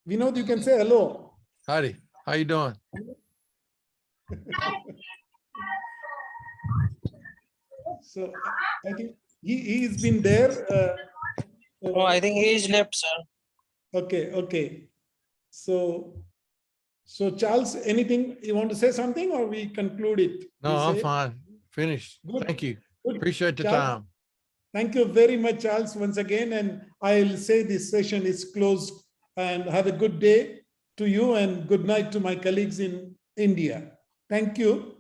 Vinod, you can say hello. Heidi, how you doing? So I think he's been there. Oh, I think he is left, sir. Okay. So Charles, anything you want to say something, or we conclude it? No, You I'm say? fine. Finished. Good. Thank you. Good. Appreciate the Charles, time. Thank you very much, Charles, once again. And I'll say this session is closed, and have a good day to you, and good night to my colleagues in India. Thank you.